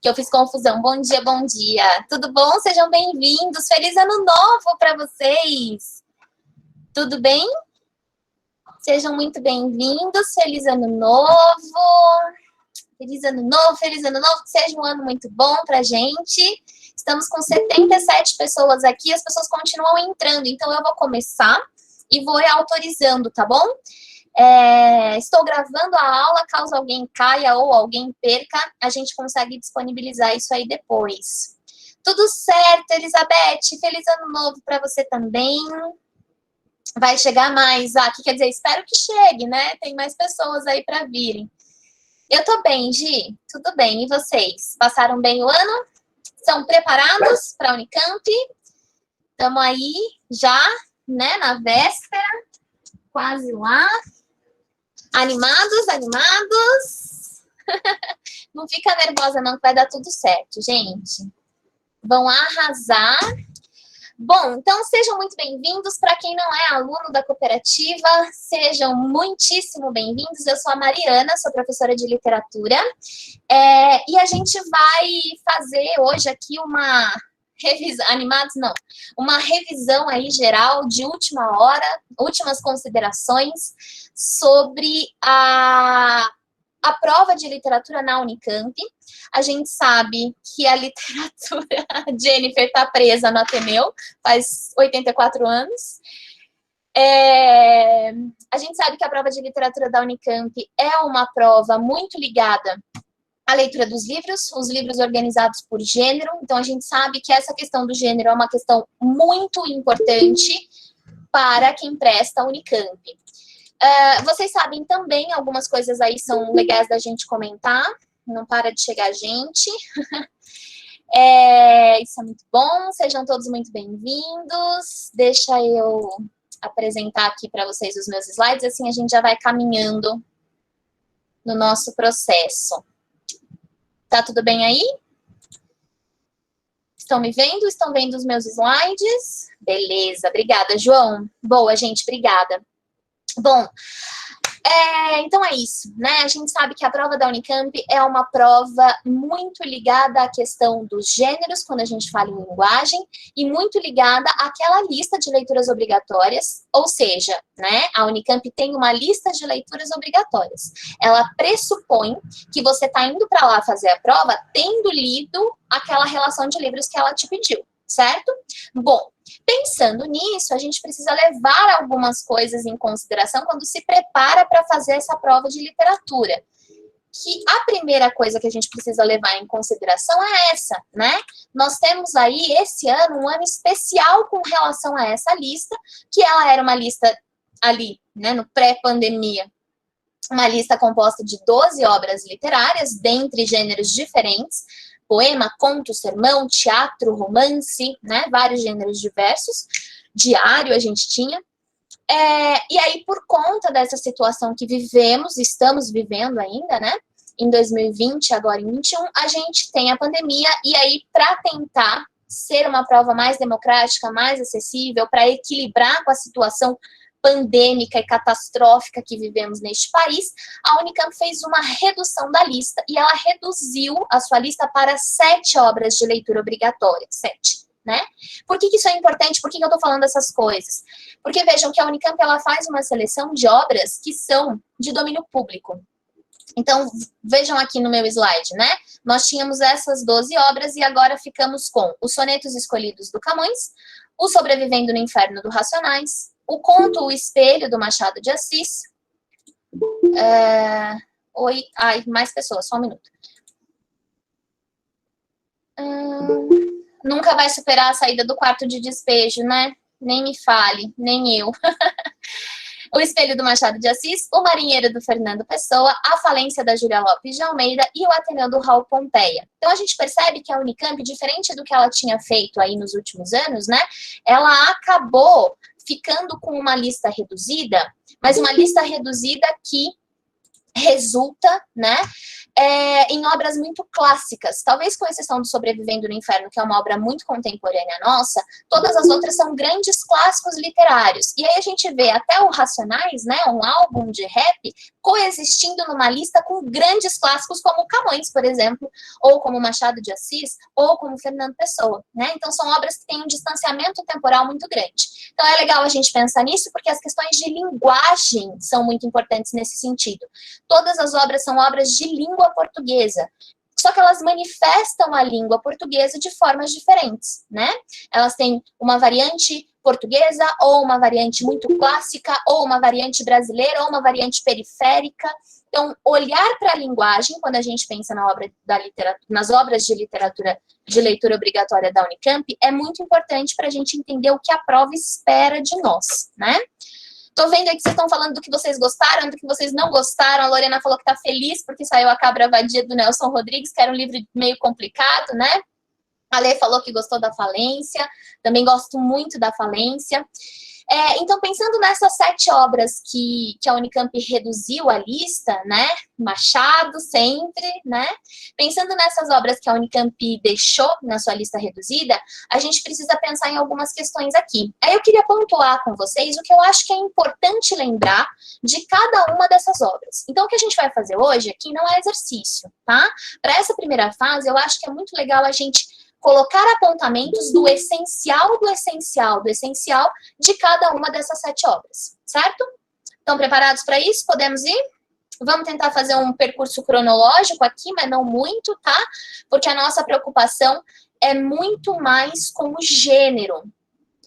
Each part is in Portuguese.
que eu fiz confusão. Bom dia, bom dia. Tudo bom? Sejam bem-vindos. Feliz ano novo para vocês. Tudo bem? Sejam muito bem-vindos. Feliz ano novo. Feliz ano novo, feliz ano novo. Que seja um ano muito bom pra gente. Estamos com 77 pessoas aqui. As pessoas continuam entrando. Então, eu vou começar e vou autorizando, tá bom? Estou gravando a aula, caso alguém caia ou alguém perca, a gente consegue disponibilizar isso aí depois. Tudo certo, Elizabeth? Feliz ano novo para você também. Vai chegar mais. Que quer dizer, espero que chegue, né? Tem mais pessoas aí para virem. Eu tô bem, Gi. Tudo bem. E vocês? Passaram bem o ano? Estão preparados para a Unicamp? Estamos aí já, né? Na véspera. Quase lá. Animados, animados. Não fica nervosa não, que vai dar tudo certo, gente. Vão arrasar. Bom, então sejam muito bem-vindos. Para quem não é aluno da cooperativa, sejam muitíssimo bem-vindos. Eu sou a Mariana, sou professora de literatura. E a gente vai fazer hoje aqui uma revisão, animados não, uma revisão aí geral de última hora, últimas considerações sobre a prova de literatura na Unicamp. A gente sabe que a literatura, a Jennifer está presa no Ateneu, faz 84 anos. A gente sabe que a prova de literatura da Unicamp é uma prova muito ligada a leitura dos livros, os livros organizados por gênero. Então, a gente sabe que essa questão do gênero é uma questão muito importante para quem presta a Unicamp. Vocês sabem também, algumas coisas aí são legais da gente comentar. Não para de chegar gente. Isso é muito bom. Sejam todos muito bem-vindos. Deixa eu apresentar aqui para vocês os meus slides, assim a gente já vai caminhando no nosso processo. Tá tudo bem aí? Estão me vendo? Estão vendo os meus slides? Beleza, obrigada, João. Boa, gente, obrigada. Bom, então é isso, né? A gente sabe que a prova da Unicamp é uma prova muito ligada à questão dos gêneros, quando a gente fala em linguagem, e muito ligada àquela lista de leituras obrigatórias, ou seja, né, a Unicamp tem uma lista de leituras obrigatórias. Ela pressupõe que você está indo para lá fazer a prova tendo lido aquela relação de livros que ela te pediu, certo? Bom, pensando nisso, a gente precisa levar algumas coisas em consideração quando se prepara para fazer essa prova de literatura. Que a primeira coisa que a gente precisa levar em consideração é essa, né? Nós temos aí, esse ano, um ano especial com relação a essa lista, que ela era uma lista ali, né, no pré-pandemia, uma lista composta de 12 obras literárias, dentre gêneros diferentes, poema, conto, sermão, teatro, romance, né? Vários gêneros diversos. Diário a gente tinha. E aí, por conta dessa situação que vivemos, estamos vivendo ainda, né? Em 2020, agora em 2021, a gente tem a pandemia. E aí, para tentar ser uma prova mais democrática, mais acessível, para equilibrar com a situação pandêmica e catastrófica que vivemos neste país, a Unicamp fez uma redução da lista e ela reduziu a sua lista para 7 obras de leitura obrigatória, 7, né? Por que isso é importante? Por que eu tô falando essas coisas? Porque vejam que a Unicamp, ela faz uma seleção de obras que são de domínio público. Então, vejam aqui no meu slide, né? Nós tínhamos essas 12 obras e agora ficamos com Os Sonetos Escolhidos do Camões, O Sobrevivendo no Inferno do Racionais, o conto O Espelho, do Machado de Assis. Mais pessoas, só um minuto. Nunca vai superar a saída do quarto de despejo, né? Nem me fale, nem eu. O Espelho, do Machado de Assis, O Marinheiro, do Fernando Pessoa, A Falência, da Júlia Lopes de Almeida e O Ateneu, do Raul Pompeia. Então, a gente percebe que a Unicamp, diferente do que ela tinha feito aí nos últimos anos, né? Ela acabou ficando com uma lista reduzida, mas uma lista reduzida que resulta, né, em obras muito clássicas, talvez com exceção do Sobrevivendo no Inferno, que é uma obra muito contemporânea nossa, todas as outras são grandes clássicos literários. E aí a gente vê até o Racionais, né, um álbum de rap, coexistindo numa lista com grandes clássicos como Camões, por exemplo, ou como Machado de Assis, ou como Fernando Pessoa, né? Então são obras que têm um distanciamento temporal muito grande. Então é legal a gente pensar nisso, porque as questões de linguagem são muito importantes nesse sentido. Todas as obras são obras de língua portuguesa, só que elas manifestam a língua portuguesa de formas diferentes, né? Elas têm uma variante portuguesa, ou uma variante muito clássica, ou uma variante brasileira, ou uma variante periférica. Então, olhar para a linguagem, quando a gente pensa na obra da literatura, nas obras de literatura de leitura obrigatória da Unicamp, é muito importante para a gente entender o que a prova espera de nós, né? Tô vendo aí que vocês estão falando do que vocês gostaram, do que vocês não gostaram. A Lorena falou que tá feliz porque saiu A Cabra Vadia do Nelson Rodrigues, que era um livro meio complicado, né? A Lê falou que gostou da Falência. Também gosto muito da Falência. Então, pensando nessas 7 obras que a Unicamp reduziu a lista, né? Machado, sempre, né? Pensando nessas obras que a Unicamp deixou na sua lista reduzida, a gente precisa pensar em algumas questões aqui. Aí eu queria pontuar com vocês o que eu acho que é importante lembrar de cada uma dessas obras. Então, o que a gente vai fazer hoje aqui não é exercício, tá? Para essa primeira fase, eu acho que é muito legal a gente colocar apontamentos do essencial, do essencial, do essencial de cada uma dessas 7 obras, certo? Estão preparados para isso? Podemos ir? Vamos tentar fazer um percurso cronológico aqui, mas não muito, tá? Porque a nossa preocupação é muito mais com o gênero.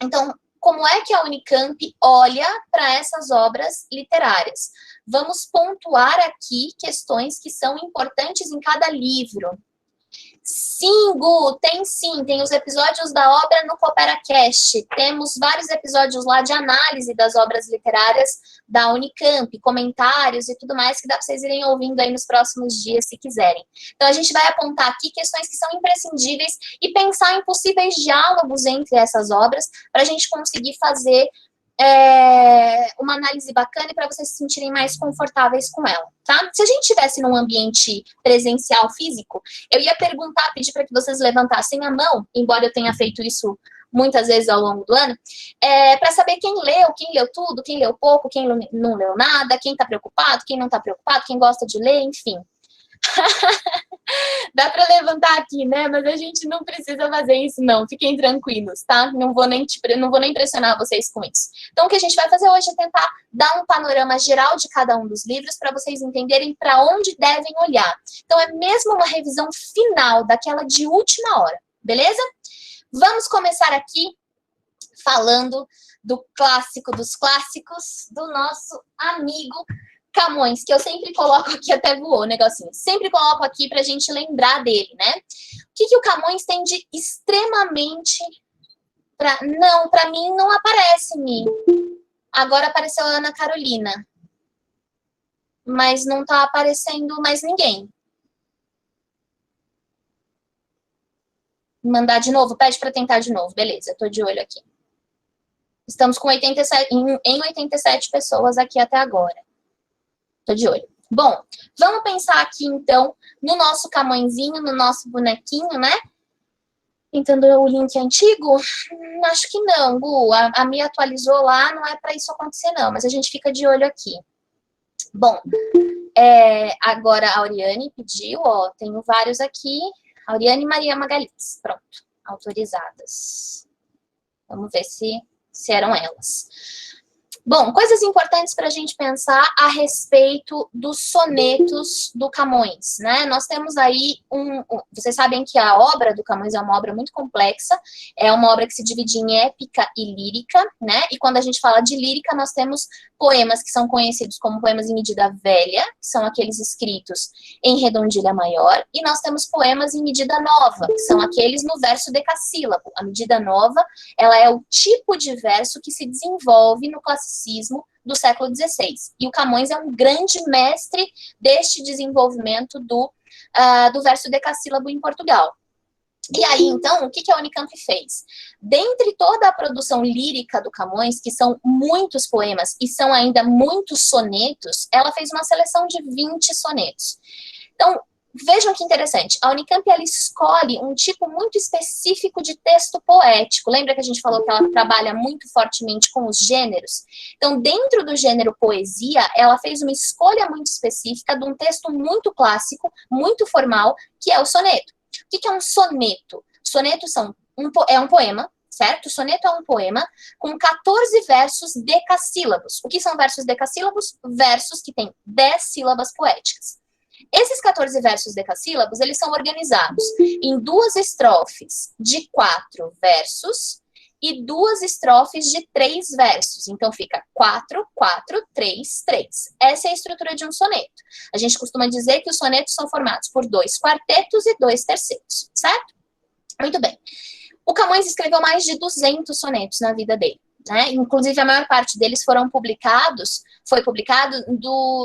Então, como é que a Unicamp olha para essas obras literárias? Vamos pontuar aqui questões que são importantes em cada livro. Sim, Gu, tem os episódios da obra no CooperaCast, temos vários episódios lá de análise das obras literárias da Unicamp, comentários e tudo mais que dá para vocês irem ouvindo aí nos próximos dias, se quiserem. Então, a gente vai apontar aqui questões que são imprescindíveis e pensar em possíveis diálogos entre essas obras para a gente conseguir fazer uma análise bacana para vocês se sentirem mais confortáveis com ela, tá? Se a gente estivesse num ambiente presencial físico, eu ia perguntar, pedir para que vocês levantassem a mão, embora eu tenha feito isso muitas vezes ao longo do ano, para saber quem leu tudo, quem leu pouco, quem não leu nada, quem está preocupado, quem não está preocupado, quem gosta de ler, enfim. Dá para levantar aqui, né? Mas a gente não precisa fazer isso, não. Fiquem tranquilos, tá? Não vou nem impressionar vocês com isso. Então, o que a gente vai fazer hoje é tentar dar um panorama geral de cada um dos livros para vocês entenderem para onde devem olhar. Então, é mesmo uma revisão final daquela de última hora, beleza? Vamos começar aqui falando do clássico dos clássicos do nosso amigo Camões, que eu sempre coloco aqui, até voou o negocinho, sempre coloco aqui pra gente lembrar dele, né? O que o Camões tem de extremamente... Não, pra mim não aparece, Mi. Agora apareceu a Ana Carolina. Mas não tá aparecendo mais ninguém. Mandar de novo? Pede pra tentar de novo. Beleza, tô de olho aqui. Estamos com 87 pessoas aqui até agora. Tô de olho. Bom, vamos pensar aqui, então, no nosso Camõezinho, no nosso bonequinho, né? Tentando o link antigo? Acho que não, Gu. A Mia atualizou lá, não é para isso acontecer, não. Mas a gente fica de olho aqui. Bom, agora a Auriane pediu, ó, tenho vários aqui. Auriane e Maria Magalhães. Pronto, autorizadas. Vamos ver se eram elas. Bom, coisas importantes para a gente pensar a respeito dos sonetos do Camões, né? Nós temos aí vocês sabem que a obra do Camões é uma obra muito complexa, é uma obra que se divide em épica e lírica, né? E quando a gente fala de lírica, nós temos poemas que são conhecidos como poemas em medida velha, que são aqueles escritos em redondilha maior, e nós temos poemas em medida nova, que são aqueles no verso decassílabo. A medida nova, ela é o tipo de verso que se desenvolve no classicismo do século XVI. E o Camões é um grande mestre deste desenvolvimento do verso decassílabo em Portugal. E aí, então, o que a Unicamp fez? Dentre toda a produção lírica do Camões, que são muitos poemas e são ainda muitos sonetos, ela fez uma seleção de 20 sonetos. Então, Vejam que interessante, a Unicamp ela escolhe um tipo muito específico de texto poético. Lembra que a gente falou que ela trabalha muito fortemente com os gêneros? Então, dentro do gênero poesia, ela fez uma escolha muito específica de um texto muito clássico, muito formal, que é o soneto. O que é um soneto? Sonetos é um poema, certo? O soneto é um poema com 14 versos decassílabos. O que são versos decassílabos? Versos que têm 10 sílabas poéticas. Esses 14 versos decassílabos, eles são organizados em 2 estrofes de 4 versos e 2 estrofes de 3 versos. Então, fica 4, 4, 3, 3. Essa é a estrutura de um soneto. A gente costuma dizer que os sonetos são formados por 2 quartetos e 2 tercetos, certo? Muito bem. O Camões escreveu mais de 200 sonetos na vida dele. Né? Inclusive, a maior parte deles foi publicado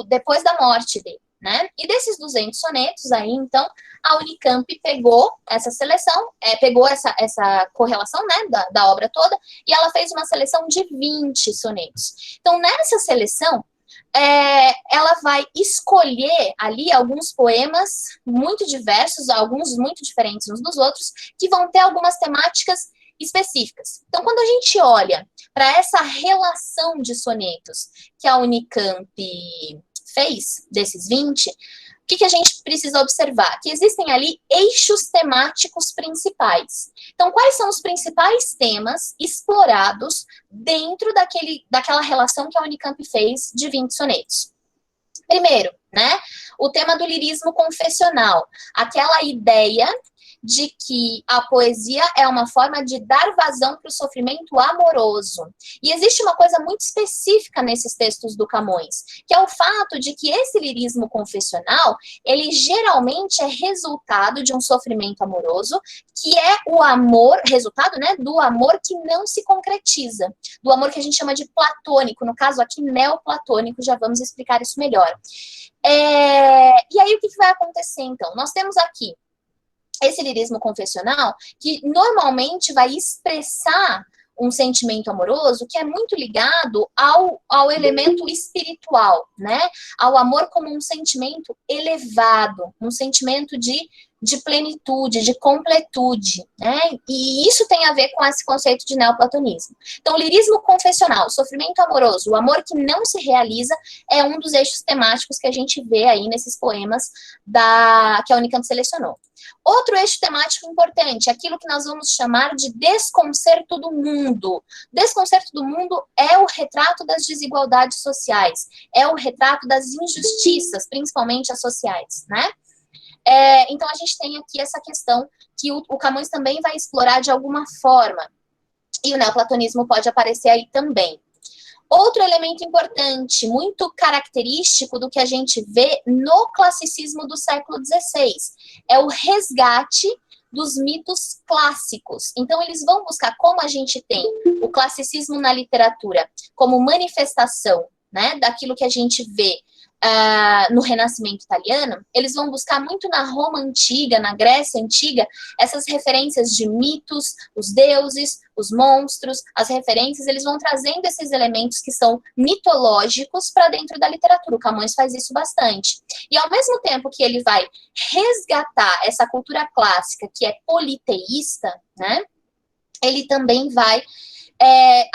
depois da morte dele. Né? E desses 200 sonetos aí, então, a Unicamp pegou essa seleção, pegou essa correlação, né, da obra toda, e ela fez uma seleção de 20 sonetos. Então, nessa seleção, ela vai escolher ali alguns poemas muito diversos, alguns muito diferentes uns dos outros, que vão ter algumas temáticas específicas. Então, quando a gente olha para essa relação de sonetos que a Unicamp fez, desses 20, o que a gente precisa observar? Que existem ali eixos temáticos principais. Então, quais são os principais temas explorados dentro daquela relação que a Unicamp fez de 20 sonetos? Primeiro, né, o tema do lirismo confessional, aquela ideia de que a poesia é uma forma de dar vazão para o sofrimento amoroso. E existe uma coisa muito específica nesses textos do Camões, que é o fato de que esse lirismo confessional, ele geralmente é resultado de um sofrimento amoroso, que é o amor, resultado, né, do amor que não se concretiza, do amor que a gente chama de platônico, no caso aqui neoplatônico, já vamos explicar isso melhor. E aí o que vai acontecer então? Nós temos aqui esse lirismo confessional, que normalmente vai expressar um sentimento amoroso que é muito ligado ao elemento espiritual, né? Ao amor como um sentimento elevado, um sentimento de plenitude, de completude, né? E isso tem a ver com esse conceito de neoplatonismo. Então, o lirismo confessional, o sofrimento amoroso, o amor que não se realiza, é um dos eixos temáticos que a gente vê aí nesses poemas que a Unicamp selecionou. Outro eixo temático importante, aquilo que nós vamos chamar de desconcerto do mundo. Desconcerto do mundo é o retrato das desigualdades sociais, é o retrato das injustiças, principalmente as sociais, né? Então, a gente tem aqui essa questão que o Camões também vai explorar de alguma forma. E o neoplatonismo pode aparecer aí também. Outro elemento importante, muito característico do que a gente vê no classicismo do século XVI, é o resgate dos mitos clássicos. Então, eles vão buscar, como a gente tem o classicismo na literatura como manifestação, né, daquilo que a gente vê no Renascimento italiano, eles vão buscar muito na Roma antiga, na Grécia antiga, essas referências de mitos, os deuses, os monstros, as referências, eles vão trazendo esses elementos que são mitológicos para dentro da literatura. O Camões faz isso bastante. E ao mesmo tempo que ele vai resgatar essa cultura clássica que é politeísta, né, ele também vai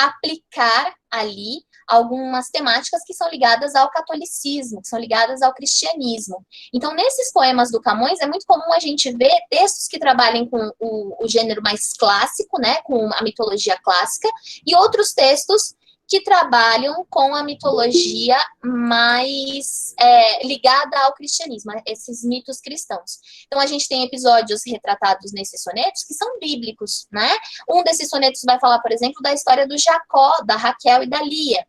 aplicar ali algumas temáticas que são ligadas ao catolicismo, que são ligadas ao cristianismo. Então, nesses poemas do Camões, é muito comum a gente ver textos que trabalhem com o gênero mais clássico, né, com a mitologia clássica, e outros textos que trabalham com a mitologia mais ligada ao cristianismo, esses mitos cristãos. Então, a gente tem episódios retratados nesses sonetos que são bíblicos, né? Um desses sonetos vai falar, por exemplo, da história do Jacó, da Raquel e da Lia.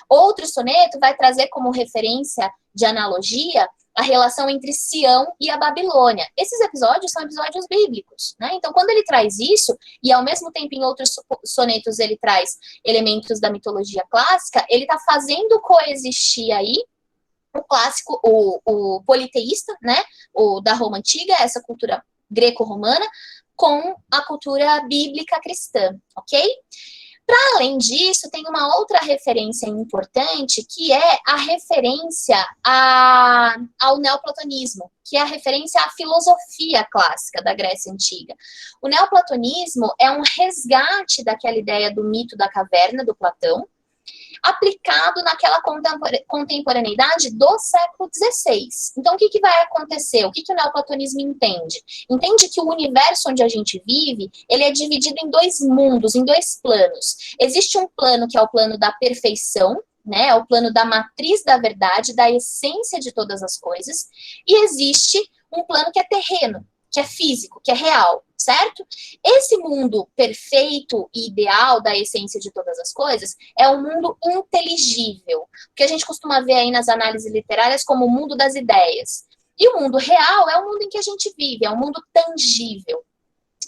Outro soneto vai trazer como referência de analogia a relação entre Sião e a Babilônia. Esses episódios são episódios bíblicos, né? Então, quando ele traz isso, e ao mesmo tempo em outros sonetos ele traz elementos da mitologia clássica, ele está fazendo coexistir aí o clássico, o politeísta, né? O da Roma Antiga, essa cultura greco-romana, com a cultura bíblica cristã, ok? Além disso, tem uma outra referência importante, que é a referência ao neoplatonismo, que é a referência à filosofia clássica da Grécia Antiga. O neoplatonismo é um resgate daquela ideia do mito da caverna, do Platão, aplicado naquela contemporaneidade do século XVI. Então, o que vai acontecer? O que o neoplatonismo entende? Entende que o universo onde a gente vive, ele é dividido em dois mundos, em dois planos. Existe um plano que é o plano da perfeição, né? É o plano da matriz da verdade, da essência de todas as coisas, e existe um plano que é terreno, que é físico, que é real, certo? Esse mundo perfeito e ideal da essência de todas as coisas é um mundo inteligível, que a gente costuma ver aí nas análises literárias como o mundo das ideias. E o mundo real é o mundo em que a gente vive, é um mundo tangível.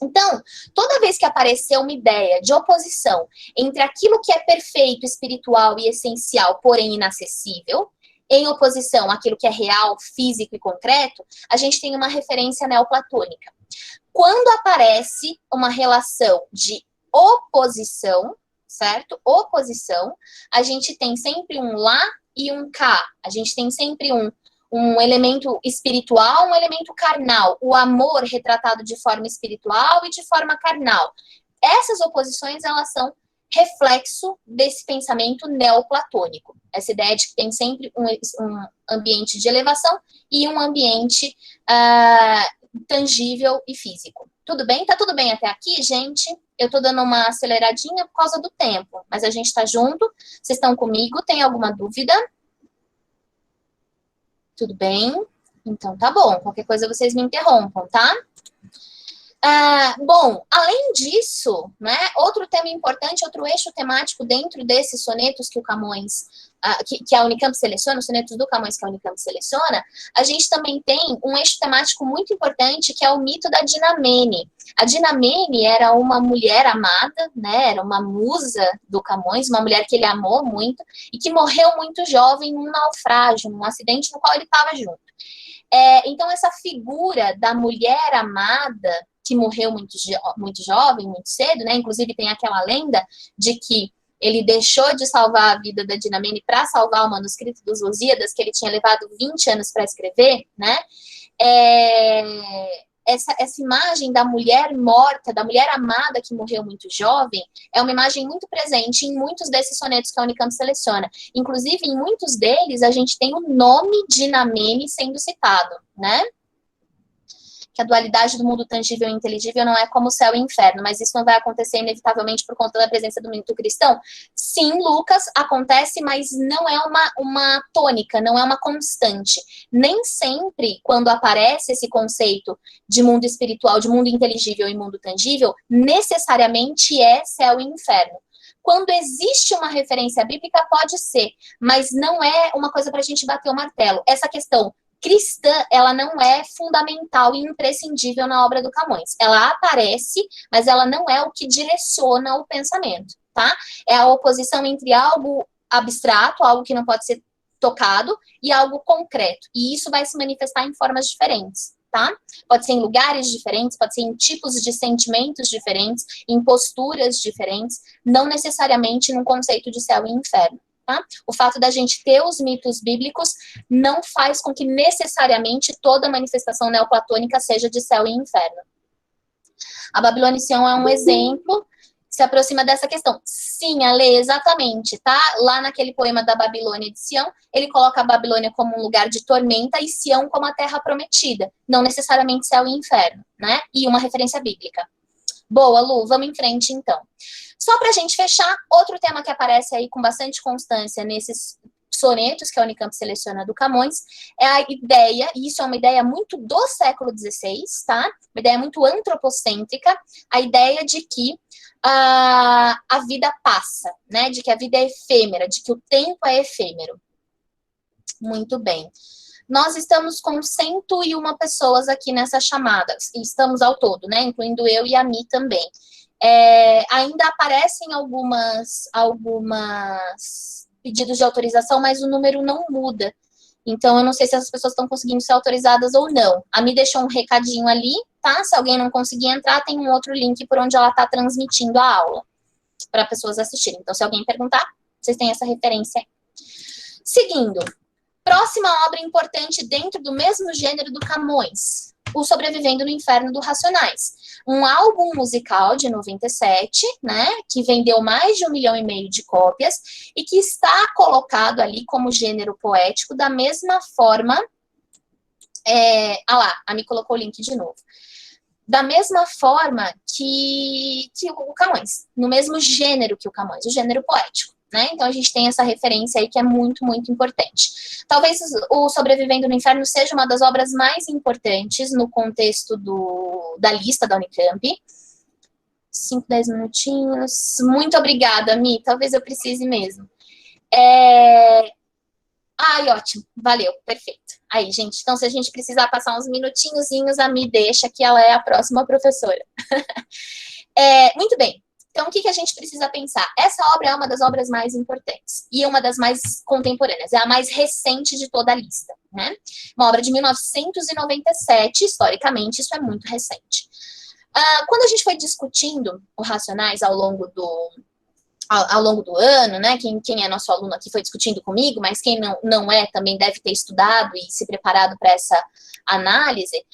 Então, toda vez que aparecer uma ideia de oposição entre aquilo que é perfeito, espiritual e essencial, porém inacessível, em oposição àquilo que é real, físico e concreto, a gente tem uma referência neoplatônica. Quando aparece uma relação de oposição, certo? Oposição, a gente tem sempre um lá e um cá. A gente tem sempre um elemento espiritual, um elemento carnal. O amor retratado de forma espiritual e de forma carnal. Essas oposições, elas são reflexo desse pensamento neoplatônico. Essa ideia de que tem sempre um ambiente de elevação e um ambiente tangível e físico. Tudo bem? Tá tudo bem até aqui, gente? Eu tô dando uma aceleradinha por causa do tempo, mas a gente tá junto. Vocês estão comigo? Tem alguma dúvida? Tudo bem? Então tá bom. Qualquer coisa vocês me interrompam, tá? Bom, além disso, né, outro tema importante, outro eixo temático dentro desses sonetos que o Camões, que a Unicamp seleciona, os sonetos do Camões que a Unicamp seleciona, a gente também tem um eixo temático muito importante, que é o mito da Dinamene. A Dinamene era uma mulher amada, né, era uma musa do Camões, uma mulher que ele amou muito, e que morreu muito jovem num naufrágio, num acidente no qual ele estava junto. Então, essa figura da mulher amada, que morreu muito jovem, muito cedo, né? Inclusive tem aquela lenda de que ele deixou de salvar a vida da Dinamene para salvar o manuscrito dos Lusíadas, que ele tinha levado 20 anos para escrever, né? Essa imagem da mulher morta, da mulher amada que morreu muito jovem, é uma imagem muito presente em muitos desses sonetos que a Unicamp seleciona. Inclusive, em muitos deles, a gente tem o nome Dinamene sendo citado, né? Que a dualidade do mundo tangível e inteligível não é como o céu e o inferno, mas isso não vai acontecer inevitavelmente por conta da presença do mito cristão? Sim, Lucas, acontece, mas não é uma tônica, não é uma constante. Nem sempre, quando aparece esse conceito de mundo espiritual, de mundo inteligível e mundo tangível, necessariamente é céu e inferno. Quando existe uma referência bíblica, pode ser, mas não é uma coisa para a gente bater o martelo. Essa questão cristã, ela não é fundamental e imprescindível na obra do Camões. Ela aparece, mas ela não é o que direciona o pensamento, tá? É a oposição entre algo abstrato, algo que não pode ser tocado, e algo concreto. E isso vai se manifestar em formas diferentes, tá? Pode ser em lugares diferentes, pode ser em tipos de sentimentos diferentes, em posturas diferentes, não necessariamente num conceito de céu e inferno. Tá? O fato da gente ter os mitos bíblicos não faz com que necessariamente toda manifestação neoplatônica seja de céu e inferno. A Babilônia e Sião é um exemplo que se aproxima dessa questão. Sim, Ale, exatamente, tá? Lá naquele poema da Babilônia de Sião, ele coloca a Babilônia como um lugar de tormenta e Sião como a terra prometida, não necessariamente céu e inferno, né? E uma referência bíblica. Boa, Lu, vamos em frente, então. Só para a gente fechar, outro tema que aparece aí com bastante constância nesses sonetos que a Unicamp seleciona do Camões é a ideia, e isso é uma ideia muito do século XVI, tá? Uma ideia muito antropocêntrica, a ideia de que a vida passa, né? De que a vida é efêmera, de que o tempo é efêmero. Muito bem. Nós estamos com 101 pessoas aqui nessa chamada, estamos ao todo, né? Incluindo eu e a Mi também. Ainda aparecem algumas pedidos de autorização, mas o número não muda. Então, eu não sei se essas pessoas estão conseguindo ser autorizadas ou não. A Mi deixou um recadinho ali, tá? Se alguém não conseguir entrar, tem um outro link por onde ela está transmitindo a aula. para pessoas assistirem. Então, se alguém perguntar, vocês têm essa referência aí. Seguindo, próxima obra importante dentro do mesmo gênero do Camões, O Sobrevivendo no Inferno do Racionais. Um álbum musical de 97, né, que vendeu mais de 1,5 milhão de cópias e que está colocado ali como gênero poético da mesma forma... a Mi colocou o link de novo. Da mesma forma que o Camões, no mesmo gênero que o Camões, o gênero poético, né? Então a gente tem essa referência aí que é muito, muito importante. Talvez o Sobrevivendo no Inferno seja uma das obras mais importantes no contexto da lista da Unicamp. 5, 10 minutinhos. Muito obrigada, Mi. Talvez eu precise mesmo. Ai, ótimo. Valeu. Perfeito. Aí, gente, então se a gente precisar passar uns minutinhozinhos, a Mi deixa que ela é a próxima professora. Muito bem. Então, o que a gente precisa pensar? Essa obra é uma das obras mais importantes e uma das mais contemporâneas. É a mais recente de toda a lista, né? Uma obra de 1997, historicamente, isso é muito recente. Quando a gente foi discutindo o Racionais ao longo do ano, né, quem é nosso aluno aqui foi discutindo comigo, mas quem não é também deve ter estudado e se preparado para essa análise.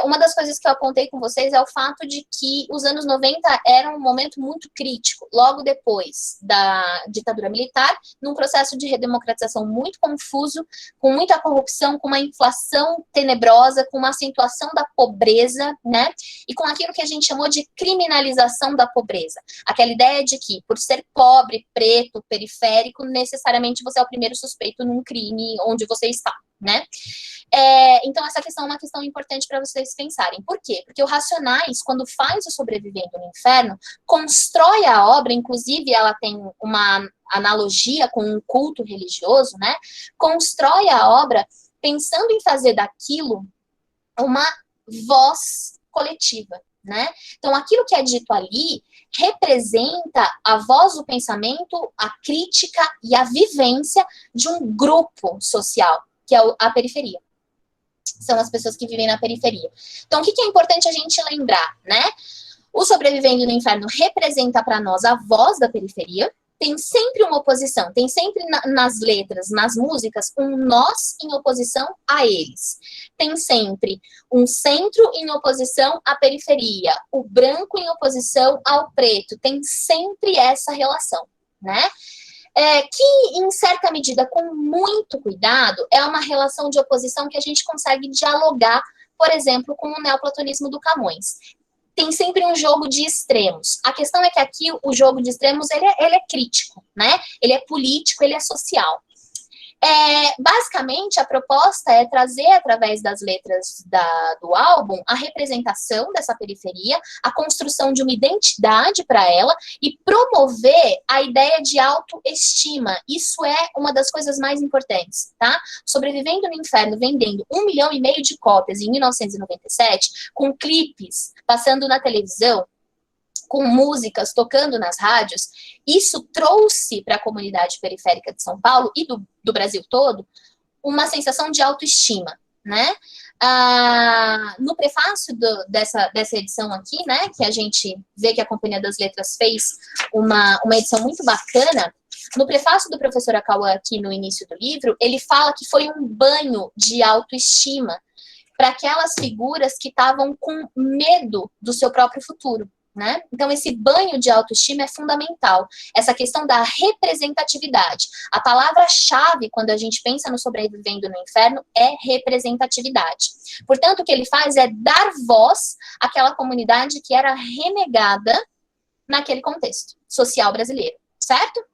Uma das coisas que eu apontei com vocês é o fato de que os anos 90 eram um momento muito crítico, logo depois da ditadura militar, num processo de redemocratização muito confuso, com muita corrupção, com uma inflação tenebrosa, com uma acentuação da pobreza, né, e com aquilo que a gente chamou de criminalização da pobreza. Aquela ideia de que, por ser pobre, preto, periférico, necessariamente você é o primeiro suspeito num crime onde você está, né? Então, essa questão é uma questão importante para vocês pensarem. Por quê? Porque o Racionais, quando faz o Sobrevivendo no Inferno, constrói a obra, inclusive ela tem uma analogia com um culto religioso, né? Constrói a obra pensando em fazer daquilo uma voz coletiva, né? Então, aquilo que é dito ali representa a voz do pensamento, a crítica e a vivência de um grupo social, que é a periferia. São as pessoas que vivem na periferia. Então, o que é importante a gente lembrar, né? O Sobrevivendo no Inferno representa para nós a voz da periferia, tem sempre uma oposição, tem sempre nas letras, nas músicas, um nós em oposição a eles. Tem sempre um centro em oposição à periferia, o branco em oposição ao preto, tem sempre essa relação, né? Que, em certa medida, com muito cuidado, é uma relação de oposição que a gente consegue dialogar, por exemplo, com o neoplatonismo do Camões. Tem sempre um jogo de extremos. A questão é que aqui o jogo de extremos ele é crítico, né? Ele é político, ele é social. Basicamente, a proposta é trazer, através das letras do álbum, a representação dessa periferia, a construção de uma identidade para ela e promover a ideia de autoestima. Isso é uma das coisas mais importantes, tá? Sobrevivendo no Inferno, vendendo 1,5 milhão de cópias em 1997, com clipes passando na televisão, com músicas tocando nas rádios, isso trouxe para a comunidade periférica de São Paulo e do Brasil todo uma sensação de autoestima, né? No prefácio dessa edição aqui, né, que a gente vê que a Companhia das Letras fez uma edição muito bacana, no prefácio do professor Acauã aqui no início do livro, ele fala que foi um banho de autoestima para aquelas figuras que estavam com medo do seu próprio futuro. Né? Então, esse banho de autoestima é fundamental. Essa questão da representatividade. A palavra-chave, quando a gente pensa no Sobrevivendo no Inferno, é representatividade. Portanto, o que ele faz é dar voz àquela comunidade que era renegada naquele contexto social brasileiro, certo?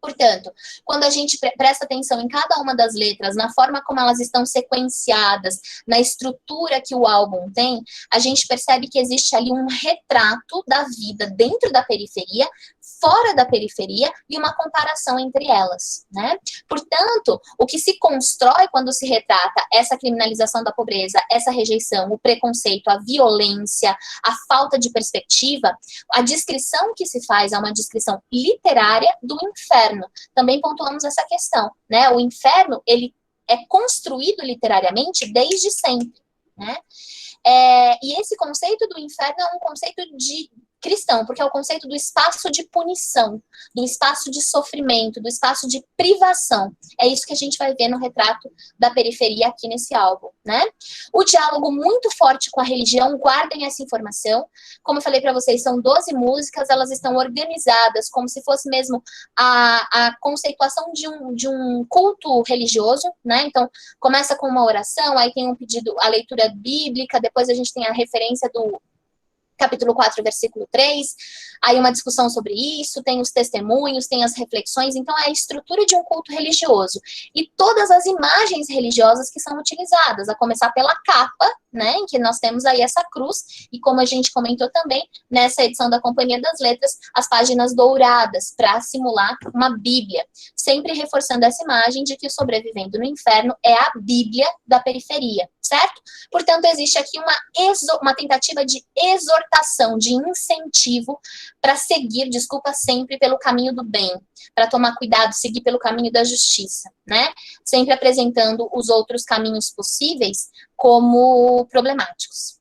Portanto, quando a gente presta atenção em cada uma das letras, na forma como elas estão sequenciadas, na estrutura que o álbum tem, a gente percebe que existe ali um retrato da vida dentro da periferia, fora da periferia e uma comparação entre elas, né? Portanto, o que se constrói quando se retrata essa criminalização da pobreza, essa rejeição, o preconceito, a violência, a falta de perspectiva, a descrição que se faz é uma descrição literária do inferno. Também pontuamos essa questão, né? O inferno, ele é construído literariamente desde sempre, né? E esse conceito do inferno é um conceito de cristão, porque é o conceito do espaço de punição, do espaço de sofrimento, do espaço de privação. É isso que a gente vai ver no retrato da periferia aqui nesse álbum, né? O diálogo muito forte com a religião, guardem essa informação. Como eu falei para vocês, são 12 músicas, elas estão organizadas como se fosse mesmo a conceituação de um culto religioso, né? Então, começa com uma oração, aí tem um pedido, a leitura bíblica, depois a gente tem a referência do capítulo 4, versículo 3, aí uma discussão sobre isso, tem os testemunhos, tem as reflexões, então é a estrutura de um culto religioso. E todas as imagens religiosas que são utilizadas, a começar pela capa, né, em que nós temos aí essa cruz, e como a gente comentou também, nessa edição da Companhia das Letras, as páginas douradas, para simular uma Bíblia, sempre reforçando essa imagem de que o sobrevivendo no inferno é a Bíblia da periferia, certo? Portanto, existe aqui uma tentativa de exortação, de incentivo para seguir, desculpa, sempre pelo caminho do bem, para tomar cuidado, seguir pelo caminho da justiça, né? Sempre apresentando os outros caminhos possíveis como problemáticos.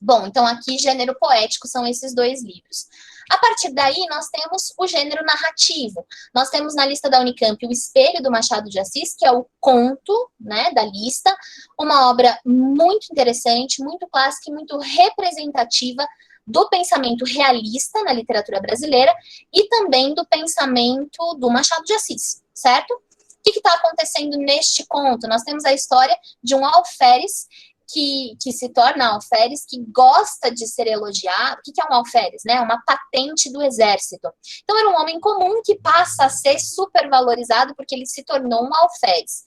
Bom, então aqui gênero poético são esses dois livros. A partir daí, nós temos o gênero narrativo. Nós temos na lista da Unicamp o Espelho, do Machado de Assis, que é o conto, né, da lista, uma obra muito interessante, muito clássica e muito representativa do pensamento realista na literatura brasileira e também do pensamento do Machado de Assis, certo? O que está acontecendo neste conto? Nós temos a história de um alferes que se torna alferes, que gosta de ser elogiado. O que é um alferes? Né? Uma patente do exército. Então, era um homem comum que passa a ser supervalorizado porque ele se tornou um alferes.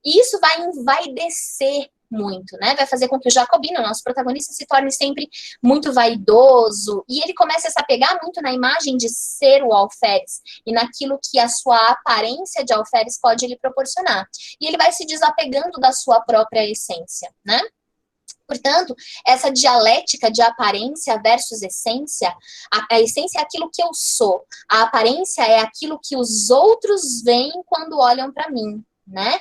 E isso vai envaidecer muito, né? Vai fazer com que o Jacobino, nosso protagonista, se torne sempre muito vaidoso, e ele começa a se apegar muito na imagem de ser o alferes, e naquilo que a sua aparência de alferes pode lhe proporcionar. E ele vai se desapegando da sua própria essência, né? Portanto, essa dialética de aparência versus essência, a essência é aquilo que eu sou, a aparência é aquilo que os outros veem quando olham para mim, né?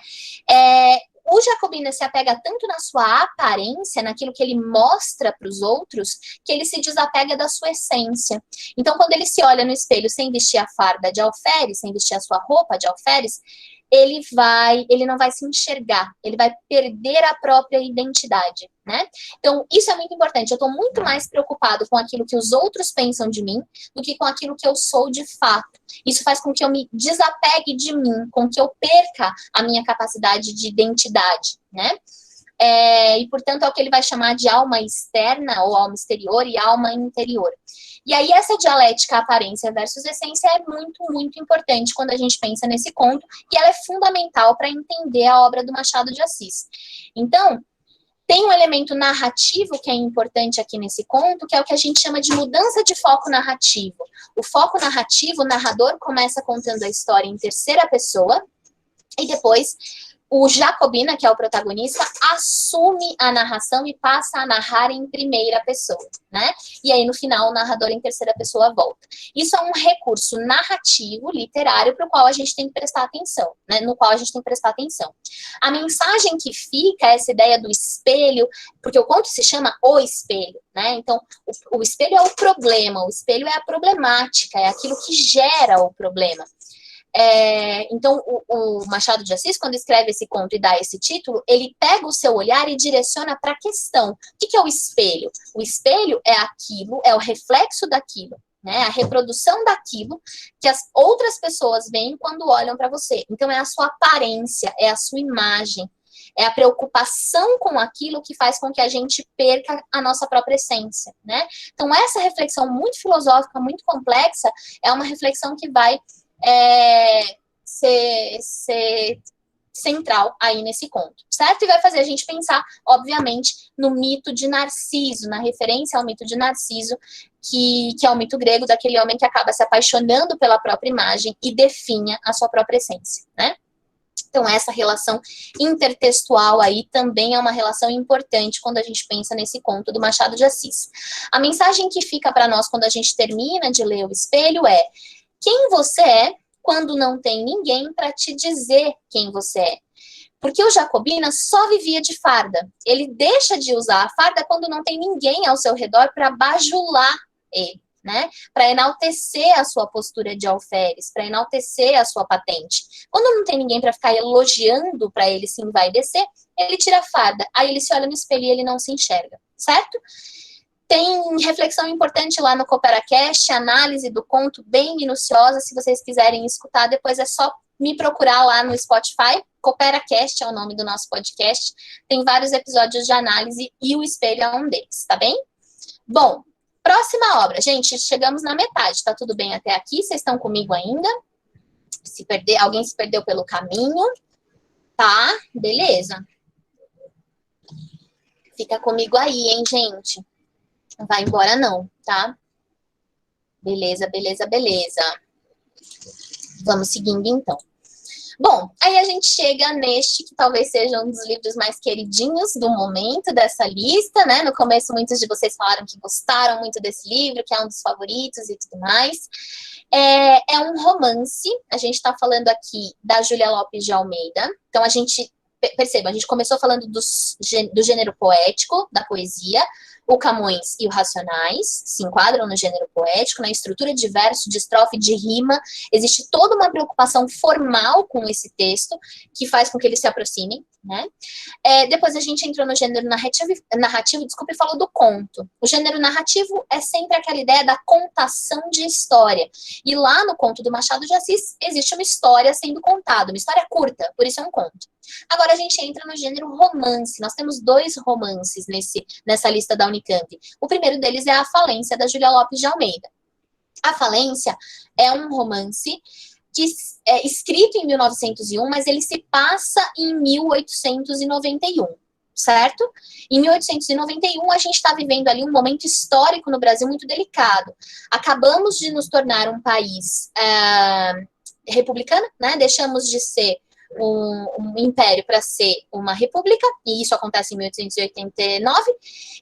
O Jacobino se apega tanto na sua aparência, naquilo que ele mostra para os outros, que ele se desapega da sua essência. Então, quando ele se olha no espelho sem vestir a farda de alferes, sem vestir a sua roupa de alferes, ele não vai se enxergar, ele vai perder a própria identidade, né? Então, isso é muito importante. Eu estou muito mais preocupado com aquilo que os outros pensam de mim do que com aquilo que eu sou de fato. Isso faz com que eu me desapegue de mim, com que eu perca a minha capacidade de identidade, né? E, portanto, é o que ele vai chamar de alma externa, ou alma exterior, e alma interior. E aí, essa dialética aparência versus essência é muito, muito importante quando a gente pensa nesse conto, e ela é fundamental para entender a obra do Machado de Assis. Então, tem um elemento narrativo que é importante aqui nesse conto, que é o que a gente chama de mudança de foco narrativo. O foco narrativo, o narrador começa contando a história em terceira pessoa, e depois o Jacobina, que é o protagonista, assume a narração e passa a narrar em primeira pessoa, né? E aí, no final, o narrador em terceira pessoa volta. Isso é um recurso narrativo, literário, para o qual a gente tem que prestar atenção, né? No qual a gente tem que prestar atenção. A mensagem que fica, essa ideia do espelho, porque o conto se chama O Espelho, né? Então, o espelho é o problema, o espelho é a problemática, é aquilo que gera o problema. Então, o Machado de Assis, quando escreve esse conto e dá esse título, ele pega o seu olhar e direciona para a questão. O que é o espelho? O espelho é aquilo, é o reflexo daquilo, né? A reprodução daquilo que as outras pessoas veem quando olham para você. Então, é a sua aparência, é a sua imagem, é a preocupação com aquilo que faz com que a gente perca a nossa própria essência, né? Então, essa reflexão muito filosófica, muito complexa, é uma reflexão que vai ser central aí nesse conto, certo? E vai fazer a gente pensar, obviamente, no mito de Narciso, na referência ao mito de Narciso, que é o mito grego daquele homem que acaba se apaixonando pela própria imagem e definha a sua própria essência, né? Então, essa relação intertextual aí também é uma relação importante quando a gente pensa nesse conto do Machado de Assis. A mensagem que fica para nós quando a gente termina de ler O Espelho é: quem você é quando não tem ninguém para te dizer quem você é. Porque o Jacobina só vivia de farda. Ele deixa de usar a farda quando não tem ninguém ao seu redor para bajular ele, né? Para enaltecer a sua postura de alferes, para enaltecer a sua patente. Quando não tem ninguém para ficar elogiando para ele se envaidecer, ele tira a farda. Aí ele se olha no espelho e ele não se enxerga, certo? Tem reflexão importante lá no CooperaCast, análise do conto bem minuciosa. Se vocês quiserem escutar, depois é só me procurar lá no Spotify. CooperaCast é o nome do nosso podcast. Tem vários episódios de análise e o espelho é um deles, tá bem? Bom, próxima obra. Gente, chegamos na metade. Tá tudo bem até aqui? Vocês estão comigo ainda? Alguém se perdeu pelo caminho? Tá, beleza. Fica comigo aí, hein, gente? Não vai embora não, tá? Beleza, beleza, beleza. Vamos seguindo, então. Bom, aí a gente chega neste, que talvez seja um dos livros mais queridinhos do momento dessa lista, né? No começo, muitos de vocês falaram que gostaram muito desse livro, que é um dos favoritos e tudo mais. É um romance, a gente está falando aqui da Júlia Lopes de Almeida. Então, perceba, a gente começou falando do gênero poético, da poesia. O Camões e o Racionais se enquadram no gênero poético, na estrutura de verso, de estrofe, de rima. Existe toda uma preocupação formal com esse texto, que faz com que eles se aproximem, né? Depois a gente entrou no gênero narrativo, desculpa, e falou do conto. O gênero narrativo é sempre aquela ideia da contação de história. E lá no conto do Machado de Assis, existe uma história sendo contada, uma história curta, por isso é um conto. Agora a gente entra no gênero romance. Nós temos 2 romances nessa lista da Unicamp. O primeiro deles é A Falência, da Júlia Lopes de Almeida. A Falência é um romance que é escrito em 1901, mas ele se passa em 1891, certo? Em 1891, a gente está vivendo ali um momento histórico no Brasil muito delicado. Acabamos de nos tornar um país republicano, né? Deixamos de ser um império para ser uma república, e isso acontece em 1889,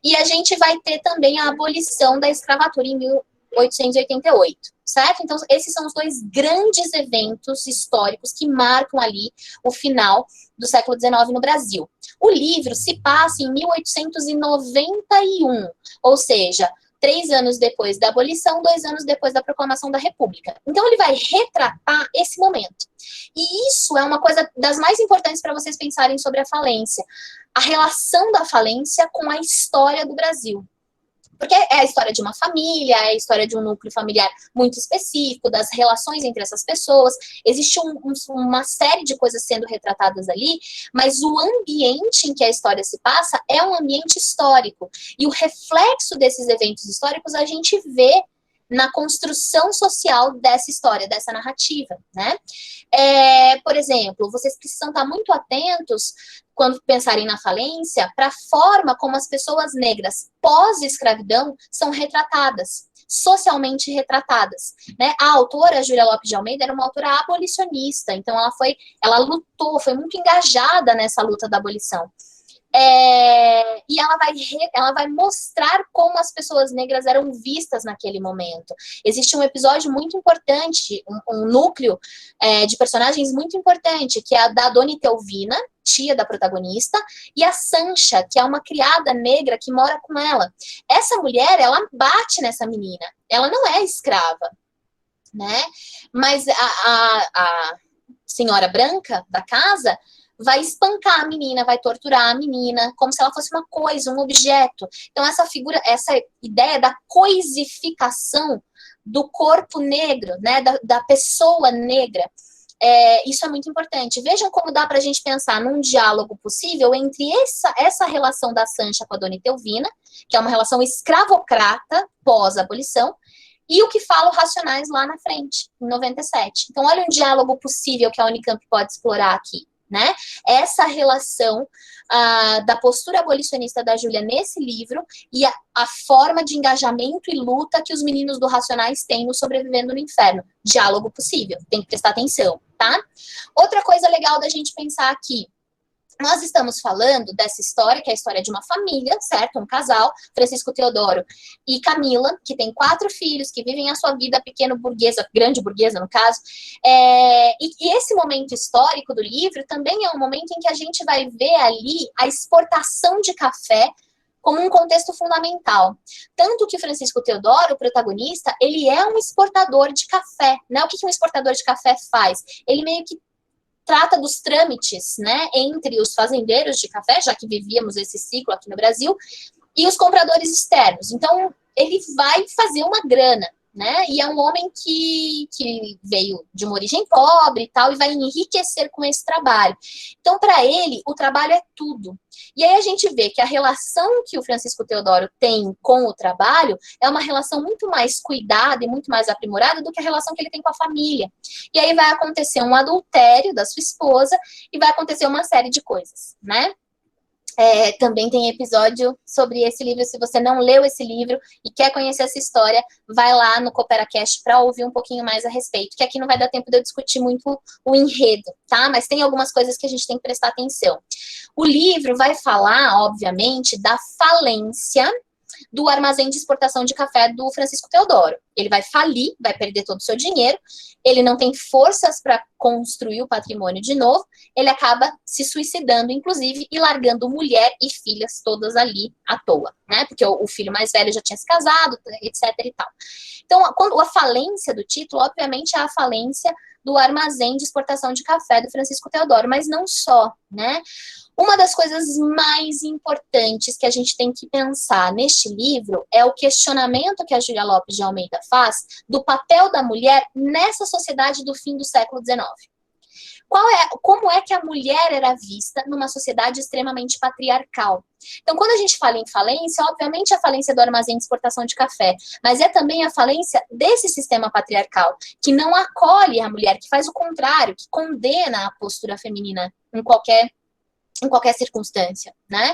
e a gente vai ter também a abolição da escravatura em 1888, certo? Então, esses são os 2 grandes eventos históricos que marcam ali o final do século XIX no Brasil. O livro se passa em 1891, ou seja, 3 anos depois da abolição, 2 anos depois da proclamação da República. Então, ele vai retratar esse momento. E isso é uma coisa das mais importantes para vocês pensarem sobre a falência. A relação da falência com a história do Brasil. Porque é a história de uma família, é a história de um núcleo familiar muito específico, das relações entre essas pessoas. Existe uma série de coisas sendo retratadas ali, mas o ambiente em que a história se passa é um ambiente histórico. E o reflexo desses eventos históricos a gente vê na construção social dessa história, dessa narrativa, né? Por exemplo, vocês precisam estar muito atentos quando pensarem na falência, para a forma como as pessoas negras pós-escravidão são retratadas, socialmente retratadas, né? A autora, Júlia Lopes de Almeida, era uma autora abolicionista, então ela lutou, foi muito engajada nessa luta da abolição. E ela vai mostrar como as pessoas negras eram vistas naquele momento. Existe um episódio muito importante, um núcleo de personagens muito importante, que é a da Dona Itelvina, tia da protagonista, e a Sancha, que é uma criada negra que mora com ela. Essa mulher, ela bate nessa menina. Ela não é escrava, né? Mas a senhora branca da casa vai espancar a menina, vai torturar a menina, como se ela fosse uma coisa, um objeto. Então, essa ideia da coisificação do corpo negro, né, da pessoa negra, isso é muito importante. Vejam como dá para a gente pensar num diálogo possível entre essa relação da Sancha com a Dona Itelvina, que é uma relação escravocrata pós-abolição, e o que fala o Racionais lá na frente, em 97. Então, olha um diálogo possível que a Unicamp pode explorar aqui, né? Essa relação da postura abolicionista da Júlia nesse livro e a forma de engajamento e luta que os meninos do Racionais têm no Sobrevivendo no Inferno. Diálogo possível, tem que prestar atenção, tá? Outra coisa legal da gente pensar aqui, nós estamos falando dessa história, que é a história de uma família, certo? Um casal, Francisco Teodoro e Camila, que tem 4 filhos, que vivem a sua vida pequeno burguesa, grande burguesa, no caso. E esse momento histórico do livro também é um momento em que a gente vai ver ali a exportação de café como um contexto fundamental. Tanto que o Francisco Teodoro, o protagonista, ele é um exportador de café, né? O que um exportador de café faz? Ele meio que trata dos trâmites, né, entre os fazendeiros de café, já que vivíamos esse ciclo aqui no Brasil, e os compradores externos. Então, ele vai fazer uma grana, né? E é um homem que veio de uma origem pobre e tal, e vai enriquecer com esse trabalho. Então, para ele, o trabalho é tudo. E aí a gente vê que a relação que o Francisco Teodoro tem com o trabalho é uma relação muito mais cuidada e muito mais aprimorada do que a relação que ele tem com a família. E aí vai acontecer um adultério da sua esposa e vai acontecer uma série de coisas, né? Também tem episódio sobre esse livro. Se você não leu esse livro e quer conhecer essa história, vai lá no CooperaCast para ouvir um pouquinho mais a respeito, que aqui não vai dar tempo de eu discutir muito o enredo, tá? Mas tem algumas coisas que a gente tem que prestar atenção. O livro vai falar, obviamente, da falência do armazém de exportação de café do Francisco Teodoro. Ele vai falir, vai perder todo o seu dinheiro, ele não tem forças para construir o patrimônio de novo, ele acaba se suicidando, inclusive, e largando mulher e filhas todas ali à toa, né? Porque o filho mais velho já tinha se casado, etc e tal. Então, a falência do título, obviamente, é a falência do armazém de exportação de café do Francisco Teodoro, mas não só, né? Uma das coisas mais importantes que a gente tem que pensar neste livro é o questionamento que a Júlia Lopes de Almeida faz do papel da mulher nessa sociedade do fim do século XIX. Como é que a mulher era vista numa sociedade extremamente patriarcal? Então, quando a gente fala em falência, obviamente é a falência do armazém de exportação de café, mas é também a falência desse sistema patriarcal, que não acolhe a mulher, que faz o contrário, que condena a postura feminina em qualquer circunstância, né?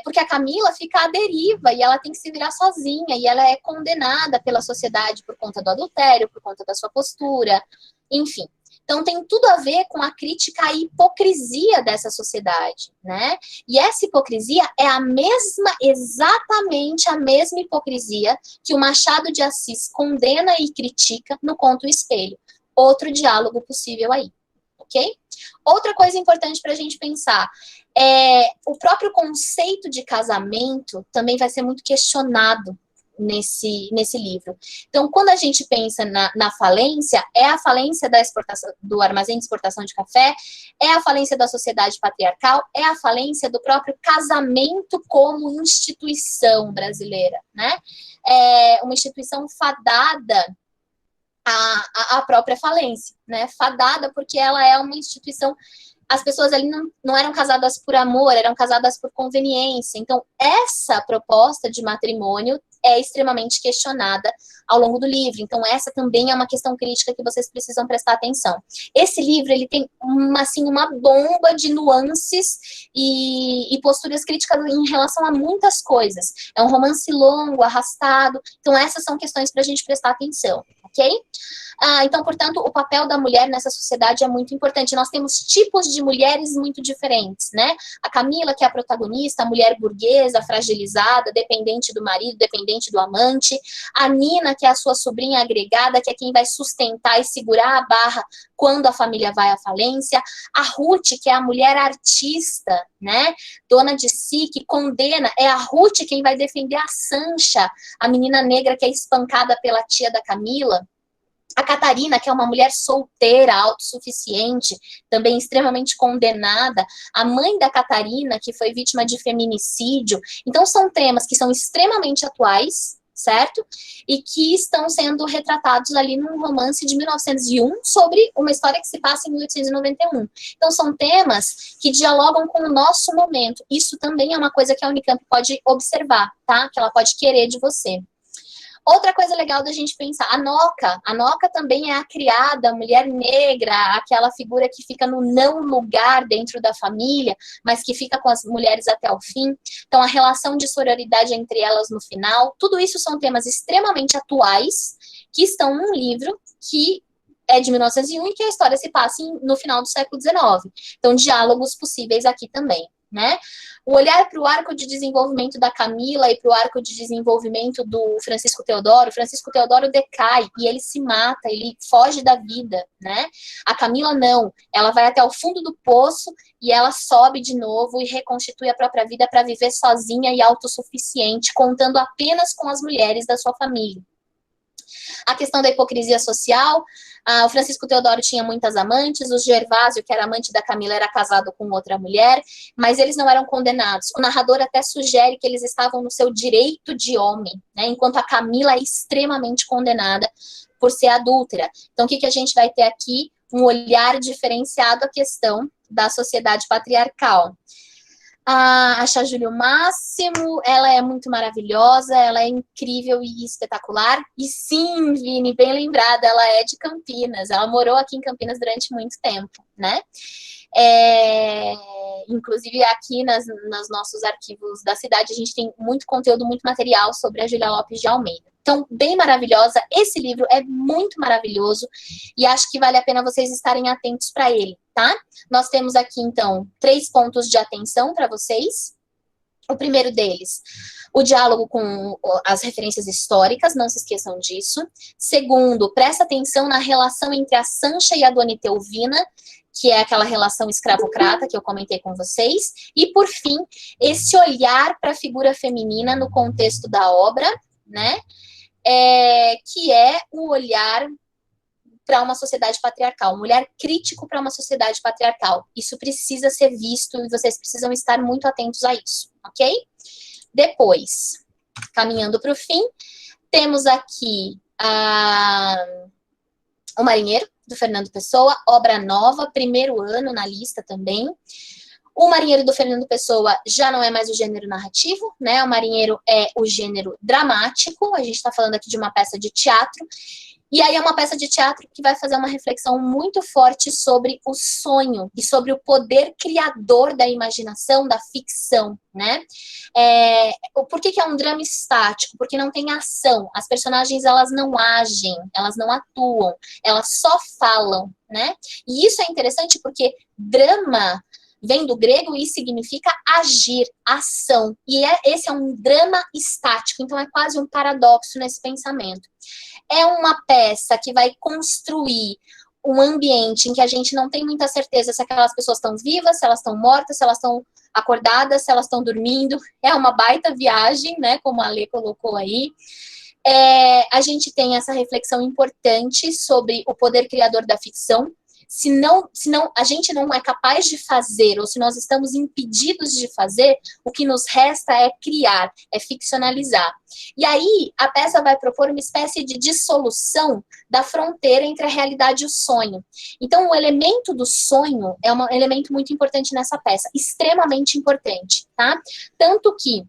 Porque a Camila fica à deriva e ela tem que se virar sozinha, e ela é condenada pela sociedade por conta do adultério, por conta da sua postura, enfim. Então, tem tudo a ver com a crítica à hipocrisia dessa sociedade, né? E essa hipocrisia é exatamente a mesma hipocrisia que o Machado de Assis condena e critica no Conto O Espelho. Outro diálogo possível aí, ok? Outra coisa importante para a gente pensar o próprio conceito de casamento também vai ser muito questionado nesse livro. Então, quando a gente pensa na falência, é a falência da exportação, do armazém de exportação de café, é a falência da sociedade patriarcal, é a falência do próprio casamento como instituição brasileira, né? Uma instituição fadada à própria falência, né? Fadada porque ela é uma instituição. As pessoas ali não eram casadas por amor, eram casadas por conveniência. Então, essa proposta de matrimônio é extremamente questionada ao longo do livro. Então, essa também é uma questão crítica que vocês precisam prestar atenção. Esse livro, ele tem uma bomba de nuances e posturas críticas em relação a muitas coisas. É um romance longo, arrastado. Então, essas são questões para a gente prestar atenção, ok? Então, portanto, o papel da mulher nessa sociedade é muito importante. Nós temos tipos de mulheres muito diferentes, né? A Camila, que é a protagonista, a mulher burguesa, fragilizada, dependente do marido, dependente do amante. A Nina, que é a sua sobrinha agregada, que é quem vai sustentar e segurar a barra quando a família vai à falência. A Ruth, que é a mulher artista, né? Dona de si, que condena. É a Ruth quem vai defender a Sancha, a menina negra que é espancada pela tia da Camila. A Catarina, que é uma mulher solteira, autossuficiente, também extremamente condenada. A mãe da Catarina, que foi vítima de feminicídio. Então, são temas que são extremamente atuais, certo? E que estão sendo retratados ali num romance de 1901 sobre uma história que se passa em 1891. Então, são temas que dialogam com o nosso momento. Isso também é uma coisa que a Unicamp pode observar, tá? Que ela pode querer de você. Outra coisa legal da gente pensar, a Noca também é a criada, a mulher negra, aquela figura que fica no não lugar dentro da família, mas que fica com as mulheres até o fim. Então, a relação de sororidade entre elas no final, tudo isso são temas extremamente atuais, que estão num livro que é de 1901 e que a história se passa no final do século XIX. Então, diálogos possíveis aqui também, né? O olhar para o arco de desenvolvimento da Camila e para o arco de desenvolvimento do Francisco Teodoro decai e ele se mata, ele foge da vida, né? A Camila não, ela vai até o fundo do poço e ela sobe de novo e reconstitui a própria vida para viver sozinha e autossuficiente, contando apenas com as mulheres da sua família. A questão da hipocrisia social, o Francisco Teodoro tinha muitas amantes, o Gervásio, que era amante da Camila, era casado com outra mulher, mas eles não eram condenados. O narrador até sugere que eles estavam no seu direito de homem, né, enquanto a Camila é extremamente condenada por ser adúltera. Então, o que a gente vai ter aqui? Um olhar diferenciado à questão da sociedade patriarcal. A Júlia Máximo, ela é muito maravilhosa, ela é incrível e espetacular. E sim, Vini, bem lembrada, ela é de Campinas, ela morou aqui em Campinas durante muito tempo, né? Inclusive aqui nos nossos arquivos da cidade, a gente tem muito conteúdo, muito material sobre a Júlia Lopes de Almeida. Então, bem maravilhosa, esse livro é muito maravilhoso e acho que vale a pena vocês estarem atentos para ele, tá? Nós temos aqui, então, 3 pontos de atenção para vocês. O primeiro deles, o diálogo com as referências históricas, não se esqueçam disso. Segundo, presta atenção na relação entre a Sancha e a Dona Etelvina, que é aquela relação escravocrata que eu comentei com vocês. E, por fim, esse olhar para a figura feminina no contexto da obra, né? Que é o olhar para uma sociedade patriarcal, um olhar crítico para uma sociedade patriarcal. Isso precisa ser visto e vocês precisam estar muito atentos a isso, ok? Depois, caminhando para o fim, temos aqui O Marinheiro, do Fernando Pessoa, obra nova, primeiro ano na lista também. O Marinheiro do Fernando Pessoa já não é mais o gênero narrativo, né? O Marinheiro é o gênero dramático, a gente está falando aqui de uma peça de teatro, e aí é uma peça de teatro que vai fazer uma reflexão muito forte sobre o sonho e sobre o poder criador da imaginação, da ficção, né? Por que é um drama estático? Porque não tem ação, as personagens elas não agem, elas não atuam, elas só falam, né? E isso é interessante porque drama vem do grego e significa agir, ação. E esse é um drama estático, então é quase um paradoxo nesse pensamento. É uma peça que vai construir um ambiente em que a gente não tem muita certeza se aquelas pessoas estão vivas, se elas estão mortas, se elas estão acordadas, se elas estão dormindo. É uma baita viagem, né, como a Lê colocou aí. A gente tem essa reflexão importante sobre o poder criador da ficção. Se não a gente não é capaz de fazer, ou se nós estamos impedidos de fazer, o que nos resta é criar, é ficcionalizar. E aí, a peça vai propor uma espécie de dissolução da fronteira entre a realidade e o sonho. Então, o elemento do sonho é um elemento muito importante nessa peça, extremamente importante, tá? Tanto que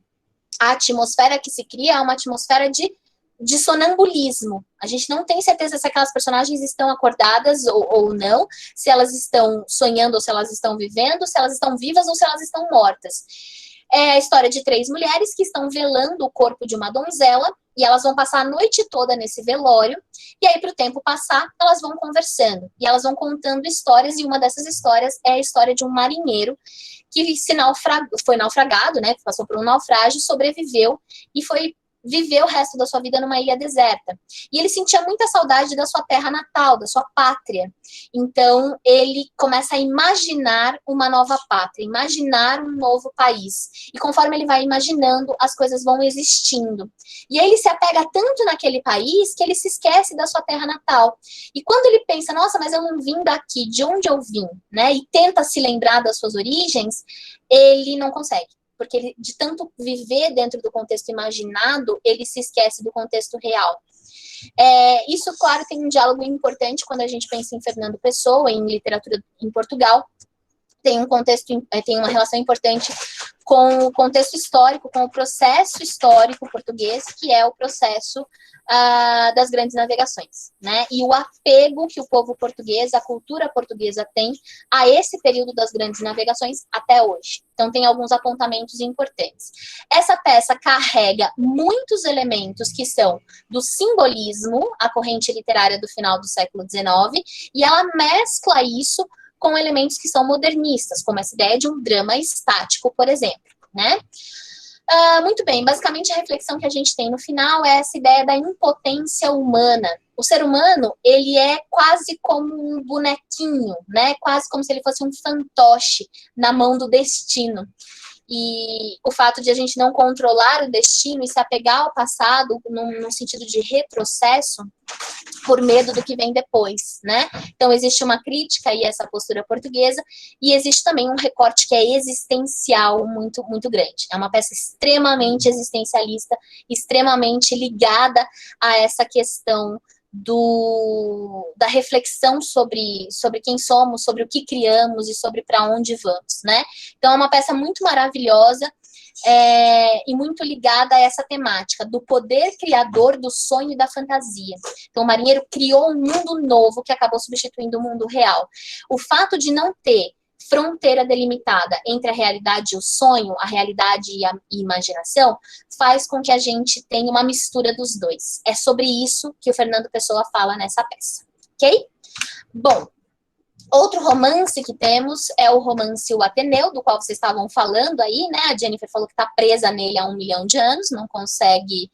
a atmosfera que se cria é uma atmosfera de sonambulismo. A gente não tem certeza se aquelas personagens estão acordadas ou não, se elas estão sonhando ou se elas estão vivendo, se elas estão vivas ou se elas estão mortas. É a história de 3 mulheres que estão velando o corpo de uma donzela e elas vão passar a noite toda nesse velório e aí, para o tempo passar, elas vão conversando e elas vão contando histórias e uma dessas histórias é a história de um marinheiro que foi naufragado, né, passou por um naufrágio, sobreviveu e viveu o resto da sua vida numa ilha deserta. E ele sentia muita saudade da sua terra natal, da sua pátria. Então, ele começa a imaginar uma nova pátria, imaginar um novo país. E conforme ele vai imaginando, as coisas vão existindo. E aí ele se apega tanto naquele país que ele se esquece da sua terra natal. E quando ele pensa, nossa, mas eu não vim daqui, de onde eu vim, né? E tenta se lembrar das suas origens, ele não consegue. Porque ele, de tanto viver dentro do contexto imaginado, ele se esquece do contexto real. Isso, claro, tem um diálogo importante quando a gente pensa em Fernando Pessoa, em literatura em Portugal. Tem uma relação importante com o contexto histórico, com o processo histórico português, que é o processo das grandes navegações, né? E o apego que o povo português, a cultura portuguesa tem a esse período das grandes navegações até hoje. Então, tem alguns apontamentos importantes. Essa peça carrega muitos elementos que são do simbolismo, a corrente literária do final do século XIX, e ela mescla isso com elementos que são modernistas, como essa ideia de um drama estático, por exemplo, né? Muito bem, basicamente a reflexão que a gente tem no final é essa ideia da impotência humana. O ser humano, ele é quase como um bonequinho, né? Quase como se ele fosse um fantoche na mão do destino. E o fato de a gente não controlar o destino e se apegar ao passado num sentido de retrocesso por medo do que vem depois, né? Então, existe uma crítica aí a essa postura portuguesa e existe também um recorte que é existencial muito, muito grande. É uma peça extremamente existencialista, extremamente ligada a essa questão da reflexão sobre quem somos, sobre o que criamos e sobre para onde vamos, né? Então, é uma peça muito maravilhosa e muito ligada a essa temática do poder criador do sonho e da fantasia. Então, o marinheiro criou um mundo novo que acabou substituindo o mundo real. O fato de não ter fronteira delimitada entre a realidade e o sonho, a realidade e a imaginação, faz com que a gente tenha uma mistura dos dois. É sobre isso que o Fernando Pessoa fala nessa peça, ok? Bom, outro romance que temos é o romance O Ateneu, do qual vocês estavam falando aí, né? A Jennifer falou que está presa nele há 1 milhão de anos, não consegue...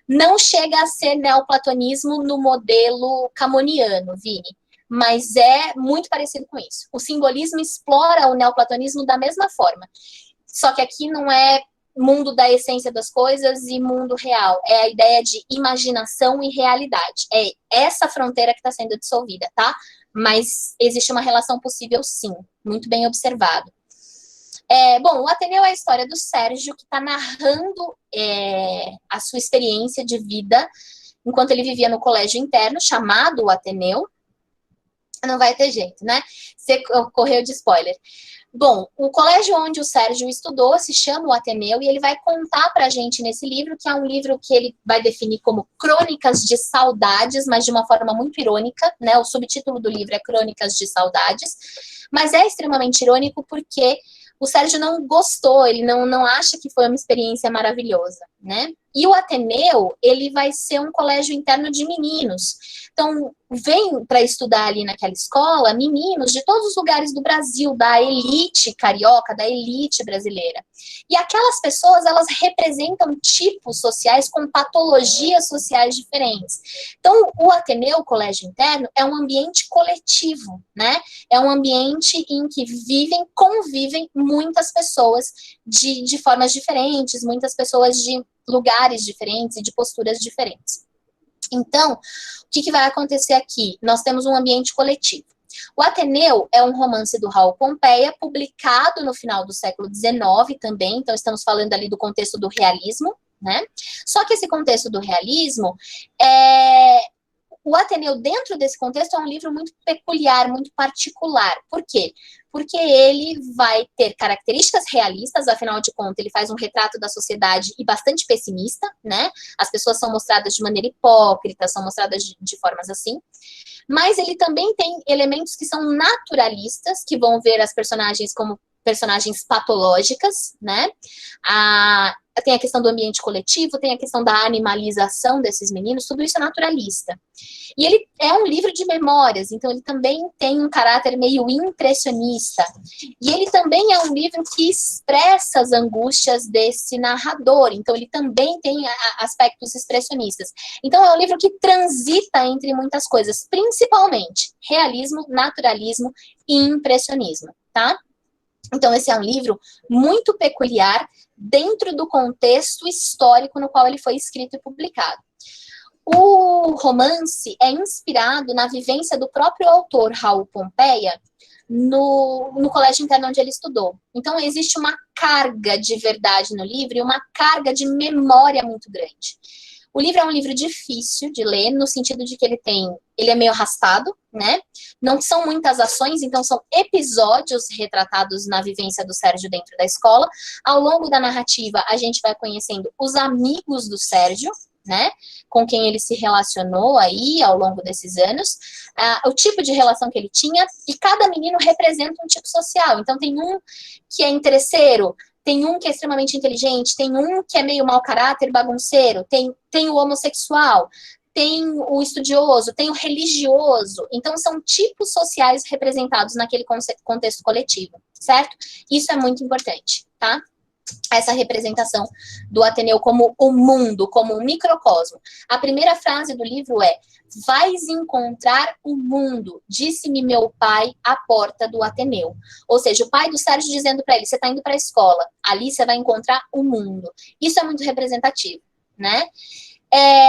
Não chega a ser neoplatonismo no modelo camoniano, Vini, mas é muito parecido com isso. O simbolismo explora o neoplatonismo da mesma forma, só que aqui não é mundo da essência das coisas e mundo real, é a ideia de imaginação e realidade. É essa fronteira que está sendo dissolvida, tá? Mas existe uma relação possível, sim, muito bem observado. Bom, o Ateneu é a história do Sérgio, que está narrando a sua experiência de vida enquanto ele vivia no colégio interno, chamado Ateneu. Não vai ter jeito, né? Você correu de spoiler. Bom, o colégio onde o Sérgio estudou se chama o Ateneu e ele vai contar pra gente nesse livro, que é um livro que ele vai definir como Crônicas de Saudades, mas de uma forma muito irônica, né? O subtítulo do livro é Crônicas de Saudades, mas é extremamente irônico porque o Sérgio não gostou, ele não acha que foi uma experiência maravilhosa, né? E o Ateneu, ele vai ser um colégio interno de meninos. Então, vem para estudar ali naquela escola meninos de todos os lugares do Brasil, da elite carioca, da elite brasileira. E aquelas pessoas, elas representam tipos sociais com patologias sociais diferentes. Então, o Ateneu, o colégio interno, é um ambiente coletivo, né? É um ambiente em que convivem muitas pessoas de formas diferentes, muitas pessoas de lugares diferentes e de posturas diferentes. Então, o que vai acontecer aqui? Nós temos um ambiente coletivo. O Ateneu é um romance do Raul Pompeia, publicado no final do século XIX também, então estamos falando ali do contexto do realismo, né? Só que esse contexto do realismo o Ateneu, dentro desse contexto, é um livro muito peculiar, muito particular. Por quê? Porque ele vai ter características realistas, afinal de contas, ele faz um retrato da sociedade e bastante pessimista, né? As pessoas são mostradas de maneira hipócrita, são mostradas de formas assim. Mas ele também tem elementos que são naturalistas, que vão ver as personagens como personagens patológicas, né? Tem a questão do ambiente coletivo, tem a questão da animalização desses meninos, tudo isso é naturalista. E ele é um livro de memórias, então ele também tem um caráter meio impressionista. E ele também é um livro que expressa as angústias desse narrador, então ele também tem aspectos expressionistas. Então é um livro que transita entre muitas coisas, principalmente realismo, naturalismo e impressionismo, tá? Então, esse é um livro muito peculiar dentro do contexto histórico no qual ele foi escrito e publicado. O romance é inspirado na vivência do próprio autor, Raul Pompeia, no colégio interno onde ele estudou. Então, existe uma carga de verdade no livro e uma carga de memória muito grande. O livro é um livro difícil de ler, no sentido de que ele é meio arrastado, né? Não são muitas ações, então são episódios retratados na vivência do Sérgio dentro da escola. Ao longo da narrativa, a gente vai conhecendo os amigos do Sérgio, né? Com quem ele se relacionou aí ao longo desses anos, o tipo de relação que ele tinha, e cada menino representa um tipo social. Então tem um que é interesseiro, tem um que é extremamente inteligente, tem um que é meio mau caráter, bagunceiro, tem o homossexual, tem o estudioso, tem o religioso. Então, são tipos sociais representados naquele contexto coletivo, certo? Isso é muito importante, tá? Essa representação do Ateneu como o mundo, como um microcosmo. A primeira frase do livro é: vais encontrar o mundo, disse-me meu pai à porta do Ateneu. Ou seja, o pai do Sérgio dizendo para ele: você está indo para a escola, ali você vai encontrar o mundo. Isso é muito representativo, né?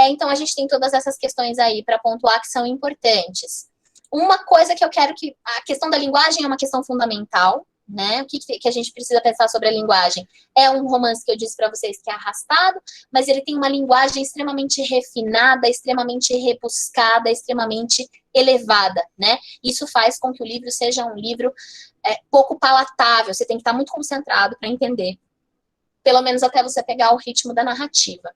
Então, a gente tem todas essas questões aí para pontuar que são importantes. Uma coisa que eu quero que... A questão da linguagem é uma questão fundamental, né? O que a gente precisa pensar sobre a linguagem? É um romance que eu disse para vocês que é arrastado, mas ele tem uma linguagem extremamente refinada, extremamente rebuscada, extremamente elevada, né? Isso faz com que o livro seja um livro pouco palatável. Você tem que estar muito concentrado para entender, pelo menos até você pegar o ritmo da narrativa.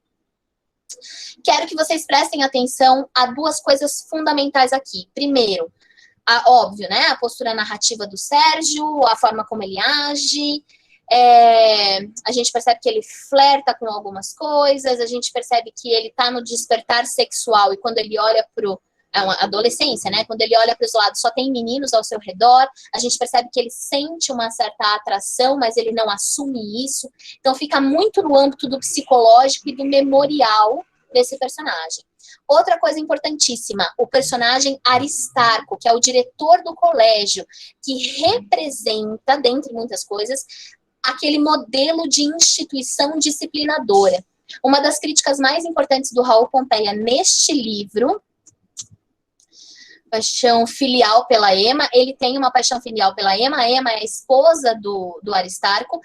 Quero que vocês prestem atenção a duas coisas fundamentais aqui. Primeiro, óbvio, né? A postura narrativa do Sérgio, a forma como ele age. A gente percebe que ele flerta com algumas coisas, a gente percebe que ele está no despertar sexual, e quando ele olha para a adolescência, né? Quando ele olha para os lados, só tem meninos ao seu redor. A gente percebe que ele sente uma certa atração, mas ele não assume isso. Então, fica muito no âmbito do psicológico e do memorial desse personagem. Outra coisa importantíssima, o personagem Aristarco, que é o diretor do colégio, que representa, dentre muitas coisas, aquele modelo de instituição disciplinadora. Uma das críticas mais importantes do Raul Pompeia neste livro, paixão filial pela Ema, ele tem uma paixão filial pela Ema, a Ema é a esposa do Aristarco,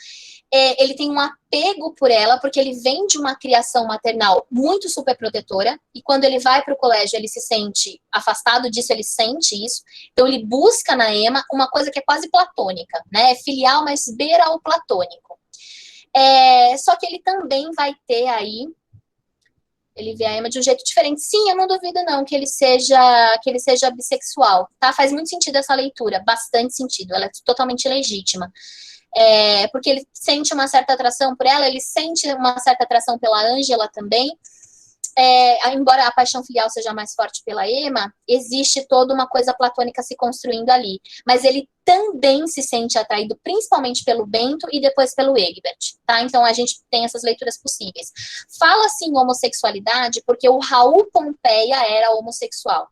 ele tem um apego por ela, porque ele vem de uma criação maternal muito superprotetora, e quando ele vai para o colégio, ele se sente afastado disso, ele sente isso, então ele busca na Ema uma coisa que é quase platônica, né? É filial, mas beira ao platônico. Só que ele também vai ter aí, ele vê a Ema de um jeito diferente. Sim, eu não duvido não que ele seja bissexual, tá? Faz muito sentido essa leitura, bastante sentido, ela é totalmente legítima. Porque ele sente uma certa atração por ela, ele sente uma certa atração pela Ângela também. Embora a paixão filial seja mais forte pela Ema, existe toda uma coisa platônica se construindo ali. Mas ele também se sente atraído principalmente pelo Bento e depois pelo Egbert, tá? Então a gente tem essas leituras possíveis. Fala-se em homossexualidade porque o Raul Pompeia era homossexual.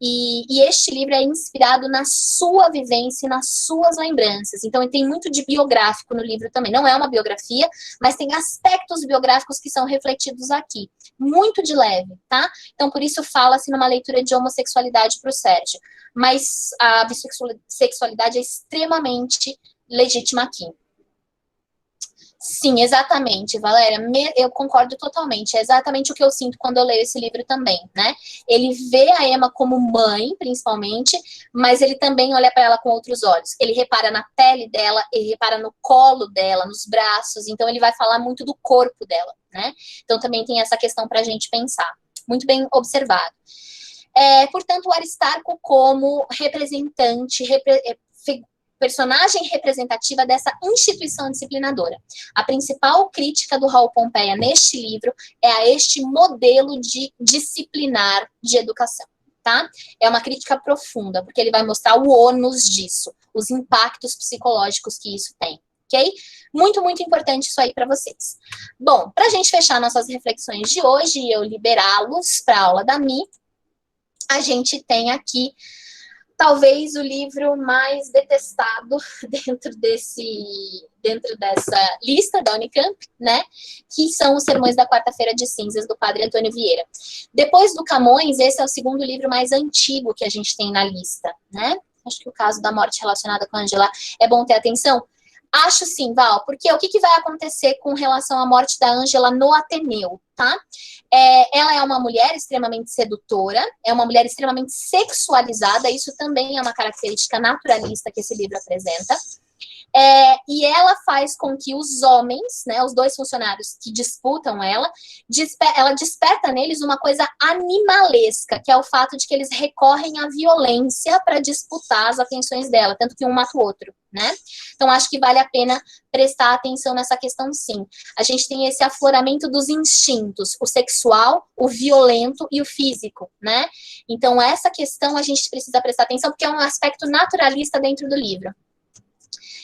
E este livro é inspirado na sua vivência e nas suas lembranças. Então, tem muito de biográfico no livro também. Não é uma biografia, mas tem aspectos biográficos que são refletidos aqui. Muito de leve, tá? Então, por isso fala-se numa leitura de homossexualidade para o Sérgio. Mas a bissexualidade é extremamente legítima aqui. Sim, exatamente, Valéria, eu concordo totalmente, é exatamente o que eu sinto quando eu leio esse livro também, né? Ele vê a Ema como mãe, principalmente, mas ele também olha para ela com outros olhos. Ele repara na pele dela, ele repara no colo dela, nos braços, então ele vai falar muito do corpo dela, né? Então também tem essa questão para a gente pensar. Muito bem observado. Portanto, o Aristarco como representante, personagem representativa dessa instituição disciplinadora. A principal crítica do Raul Pompeia neste livro é a este modelo de disciplinar de educação, tá? É uma crítica profunda, porque ele vai mostrar o ônus disso, os impactos psicológicos que isso tem, ok? Muito, muito importante isso aí para vocês. Bom, para a gente fechar nossas reflexões de hoje e eu liberá-los para a aula da Mi, a gente tem aqui talvez o livro mais detestado dentro dessa lista da Unicamp, né? Que são os Sermões da Quarta-feira de Cinzas, do Padre Antônio Vieira. Depois do Camões, esse é o segundo livro mais antigo que a gente tem na lista, né? Acho que o caso da morte relacionada com a Ângela é bom ter atenção. Acho sim, Val, porque o que vai acontecer com relação à morte da Ângela no Ateneu, tá? Ela é uma mulher extremamente sedutora, é uma mulher extremamente sexualizada, isso também é uma característica naturalista que esse livro apresenta. E ela faz com que os homens, né, os dois funcionários que disputam ela desperta neles uma coisa animalesca, que é o fato de que eles recorrem à violência para disputar as atenções dela, tanto que um mata o outro, né? Então, acho que vale a pena prestar atenção nessa questão, sim. A gente tem esse afloramento dos instintos, o sexual, o violento e o físico, né? Então, essa questão a gente precisa prestar atenção, porque é um aspecto naturalista dentro do livro.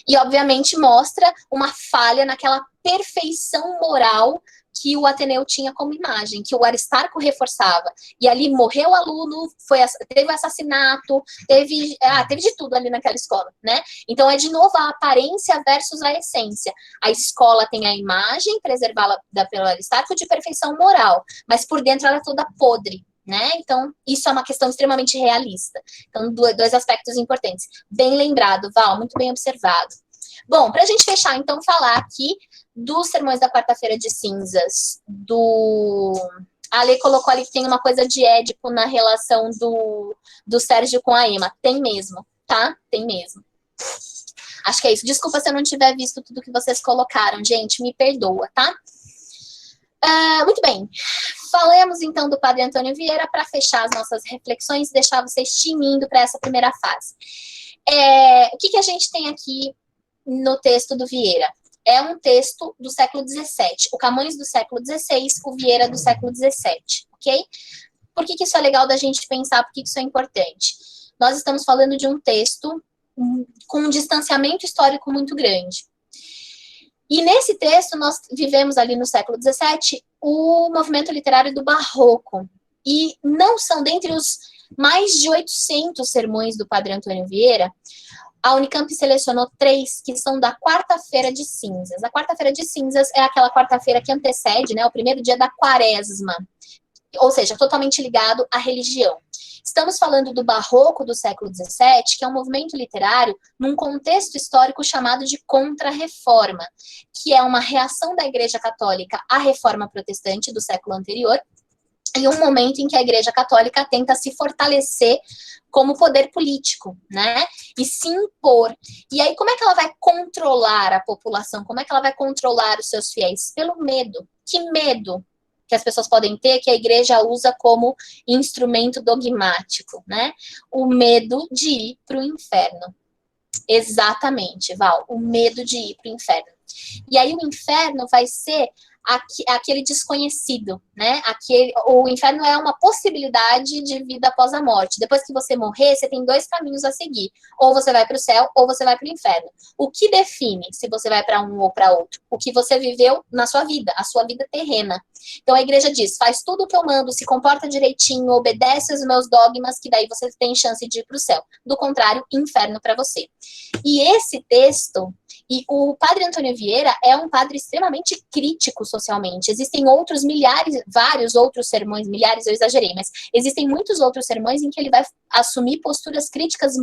E, obviamente, mostra uma falha naquela perfeição moral que o Ateneu tinha como imagem, que o Aristarco reforçava. E ali morreu o aluno, teve assassinato, teve de tudo ali naquela escola, né? Então, é de novo a aparência versus a essência. A escola tem a imagem, preservada pelo Aristarco, de perfeição moral, mas por dentro ela é toda podre, né? Então, isso é uma questão extremamente realista. Então, dois aspectos importantes. Bem lembrado, Val, muito bem observado. Bom, para a gente fechar, então, falar aqui dos sermões da quarta-feira de cinzas, A Ale colocou ali que tem uma coisa de Édipo na relação do Sérgio com a Emma. Tem mesmo, tá? Tem mesmo. Acho que é isso. Desculpa se eu não tiver visto tudo que vocês colocaram, gente, me perdoa, tá? Muito bem. Falamos, então, do Padre Antônio Vieira para fechar as nossas reflexões e deixar vocês tinindo para essa primeira fase. O que a gente tem aqui no texto do Vieira? É um texto do século XVII. O Camões do século XVI, o Vieira do século XVII, ok? Por que isso é legal da gente pensar? Por que isso é importante? Nós estamos falando de um texto com um distanciamento histórico muito grande. E nesse texto, nós vivemos ali no século XVII o movimento literário do Barroco. E não são, dentre os mais de 800 sermões do Padre Antônio Vieira, a Unicamp selecionou 3 que são da quarta-feira de cinzas. A quarta-feira de cinzas é aquela quarta-feira que antecede, né, o primeiro dia da quaresma, ou seja, totalmente ligado à religião. Estamos falando do Barroco do século XVII, que é um movimento literário num contexto histórico chamado de Contra-Reforma, que é uma reação da Igreja Católica à Reforma Protestante do século anterior, em um momento em que a Igreja Católica tenta se fortalecer como poder político, né? E se impor. E aí, como é que ela vai controlar a população? Como é que ela vai controlar os seus fiéis? Pelo medo. Que medo que as pessoas podem ter, que a igreja usa como instrumento dogmático, né? O medo de ir para o inferno. Exatamente, Val. O medo de ir para o inferno. E aí o inferno vai ser aquele desconhecido, né? O inferno é uma possibilidade de vida após a morte. Depois que você morrer, você tem 2 caminhos a seguir. Ou você vai para o céu, ou você vai para o inferno. O que define se você vai para um ou para outro? O que você viveu na sua vida, a sua vida terrena. Então a igreja diz, faz tudo o que eu mando, se comporta direitinho, obedece os meus dogmas, que daí você tem chance de ir para o céu. Do contrário, inferno para você. E esse texto... E o Padre Antônio Vieira é um padre extremamente crítico socialmente. Existem vários outros sermões, milhares, eu exagerei, mas existem muitos outros sermões em que ele vai assumir posturas críticas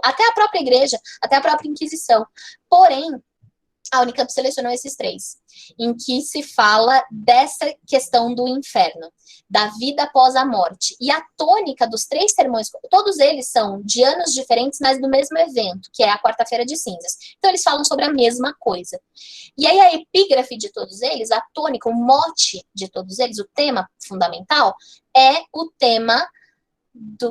até à própria igreja, até à própria Inquisição. Porém, a Unicamp selecionou esses 3, em que se fala dessa questão do inferno, da vida após a morte. E a tônica dos 3 sermões, todos eles são de anos diferentes, mas do mesmo evento, que é a quarta-feira de cinzas. Então, eles falam sobre a mesma coisa. E aí, a epígrafe de todos eles, a tônica, o mote de todos eles, o tema fundamental, é o tema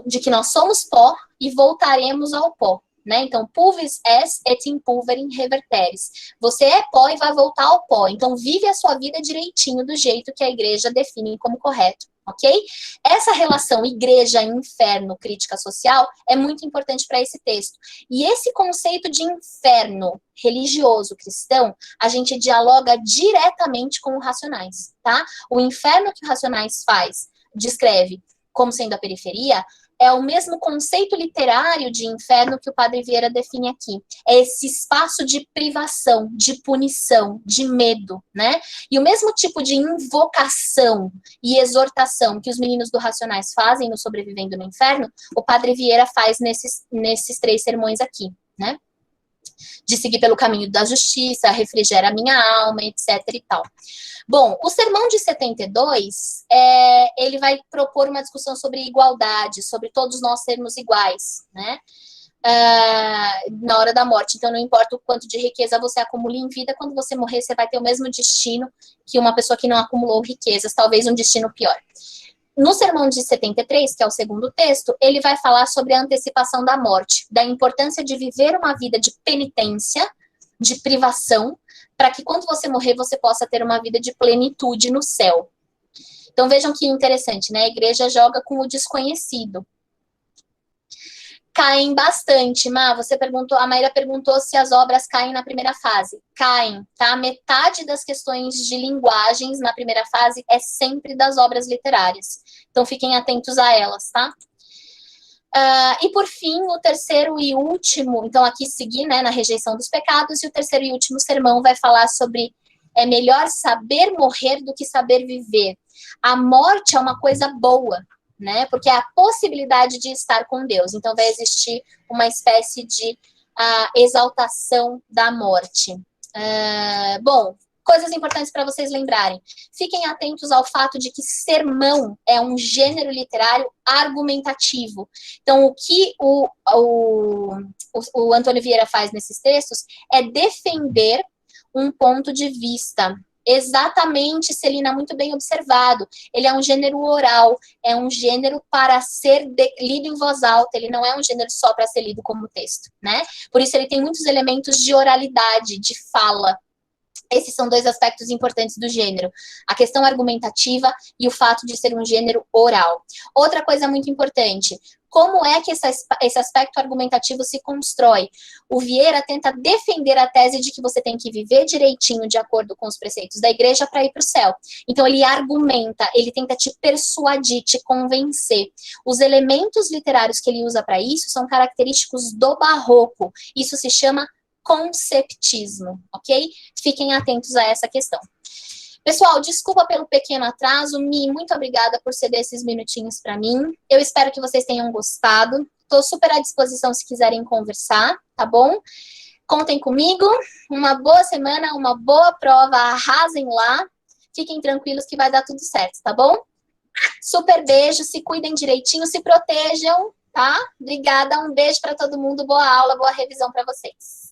de que nós somos pó e voltaremos ao pó. Né? Então, pulvis es et in pulverim reverteris. Você é pó e vai voltar ao pó. Então, vive a sua vida direitinho, do jeito que a igreja define como correto, ok? Essa relação igreja-inferno, crítica social, é muito importante para esse texto. E esse conceito de inferno religioso cristão, a gente dialoga diretamente com o Racionais, tá? O inferno que o Racionais descreve como sendo a periferia, é o mesmo conceito literário de inferno que o Padre Vieira define aqui. É esse espaço de privação, de punição, de medo, né? E o mesmo tipo de invocação e exortação que os meninos do Racionais fazem no Sobrevivendo no Inferno, o Padre Vieira faz nesses 3 sermões aqui, né? De seguir pelo caminho da justiça, refrigera a minha alma, etc e tal. Bom, o sermão de 72, ele vai propor uma discussão sobre igualdade, sobre todos nós sermos iguais, né? na hora da morte. Então, não importa o quanto de riqueza você acumula em vida, quando você morrer, você vai ter o mesmo destino que uma pessoa que não acumulou riquezas, talvez um destino pior. No Sermão de 73, que é o segundo texto, ele vai falar sobre a antecipação da morte, da importância de viver uma vida de penitência, de privação, para que quando você morrer, você possa ter uma vida de plenitude no céu. Então vejam que interessante, né? A igreja joga com o desconhecido. Caem bastante, Má, você perguntou, a Maíra perguntou se as obras caem na primeira fase. Caem, tá? Metade das questões de linguagens na primeira fase é sempre das obras literárias. Então fiquem atentos a elas, tá? E por fim, o terceiro e último, então aqui seguir, né, na rejeição dos pecados, e o terceiro e último sermão vai falar sobre é melhor saber morrer do que saber viver. A morte é uma coisa boa, né? Porque é a possibilidade de estar com Deus. Então vai existir uma espécie de exaltação da morte. Bom, coisas importantes para vocês lembrarem. Fiquem atentos ao fato de que sermão é um gênero literário argumentativo. Então, o que o Antônio Vieira faz nesses textos é defender um ponto de vista. Exatamente, Celina, muito bem observado. Ele é um gênero oral, é um gênero para ser lido em voz alta, ele não é um gênero só para ser lido como texto, né? Por isso ele tem muitos elementos de oralidade, de fala. Esses são dois aspectos importantes do gênero, a questão argumentativa e o fato de ser um gênero oral. Outra coisa muito importante, como é que esse aspecto argumentativo se constrói? O Vieira tenta defender a tese de que você tem que viver direitinho de acordo com os preceitos da igreja para ir para o céu. Então ele argumenta, ele tenta te persuadir, te convencer. Os elementos literários que ele usa para isso são característicos do barroco. Isso se chama conceptismo, ok? Fiquem atentos a essa questão. Pessoal, desculpa pelo pequeno atraso. Mi, muito obrigada por ceder esses minutinhos para mim. Eu espero que vocês tenham gostado. Estou super à disposição se quiserem conversar, tá bom? Contem comigo. Uma boa semana, uma boa prova. Arrasem lá. Fiquem tranquilos que vai dar tudo certo, tá bom? Super beijo, se cuidem direitinho, se protejam, tá? Obrigada, um beijo para todo mundo. Boa aula, boa revisão para vocês.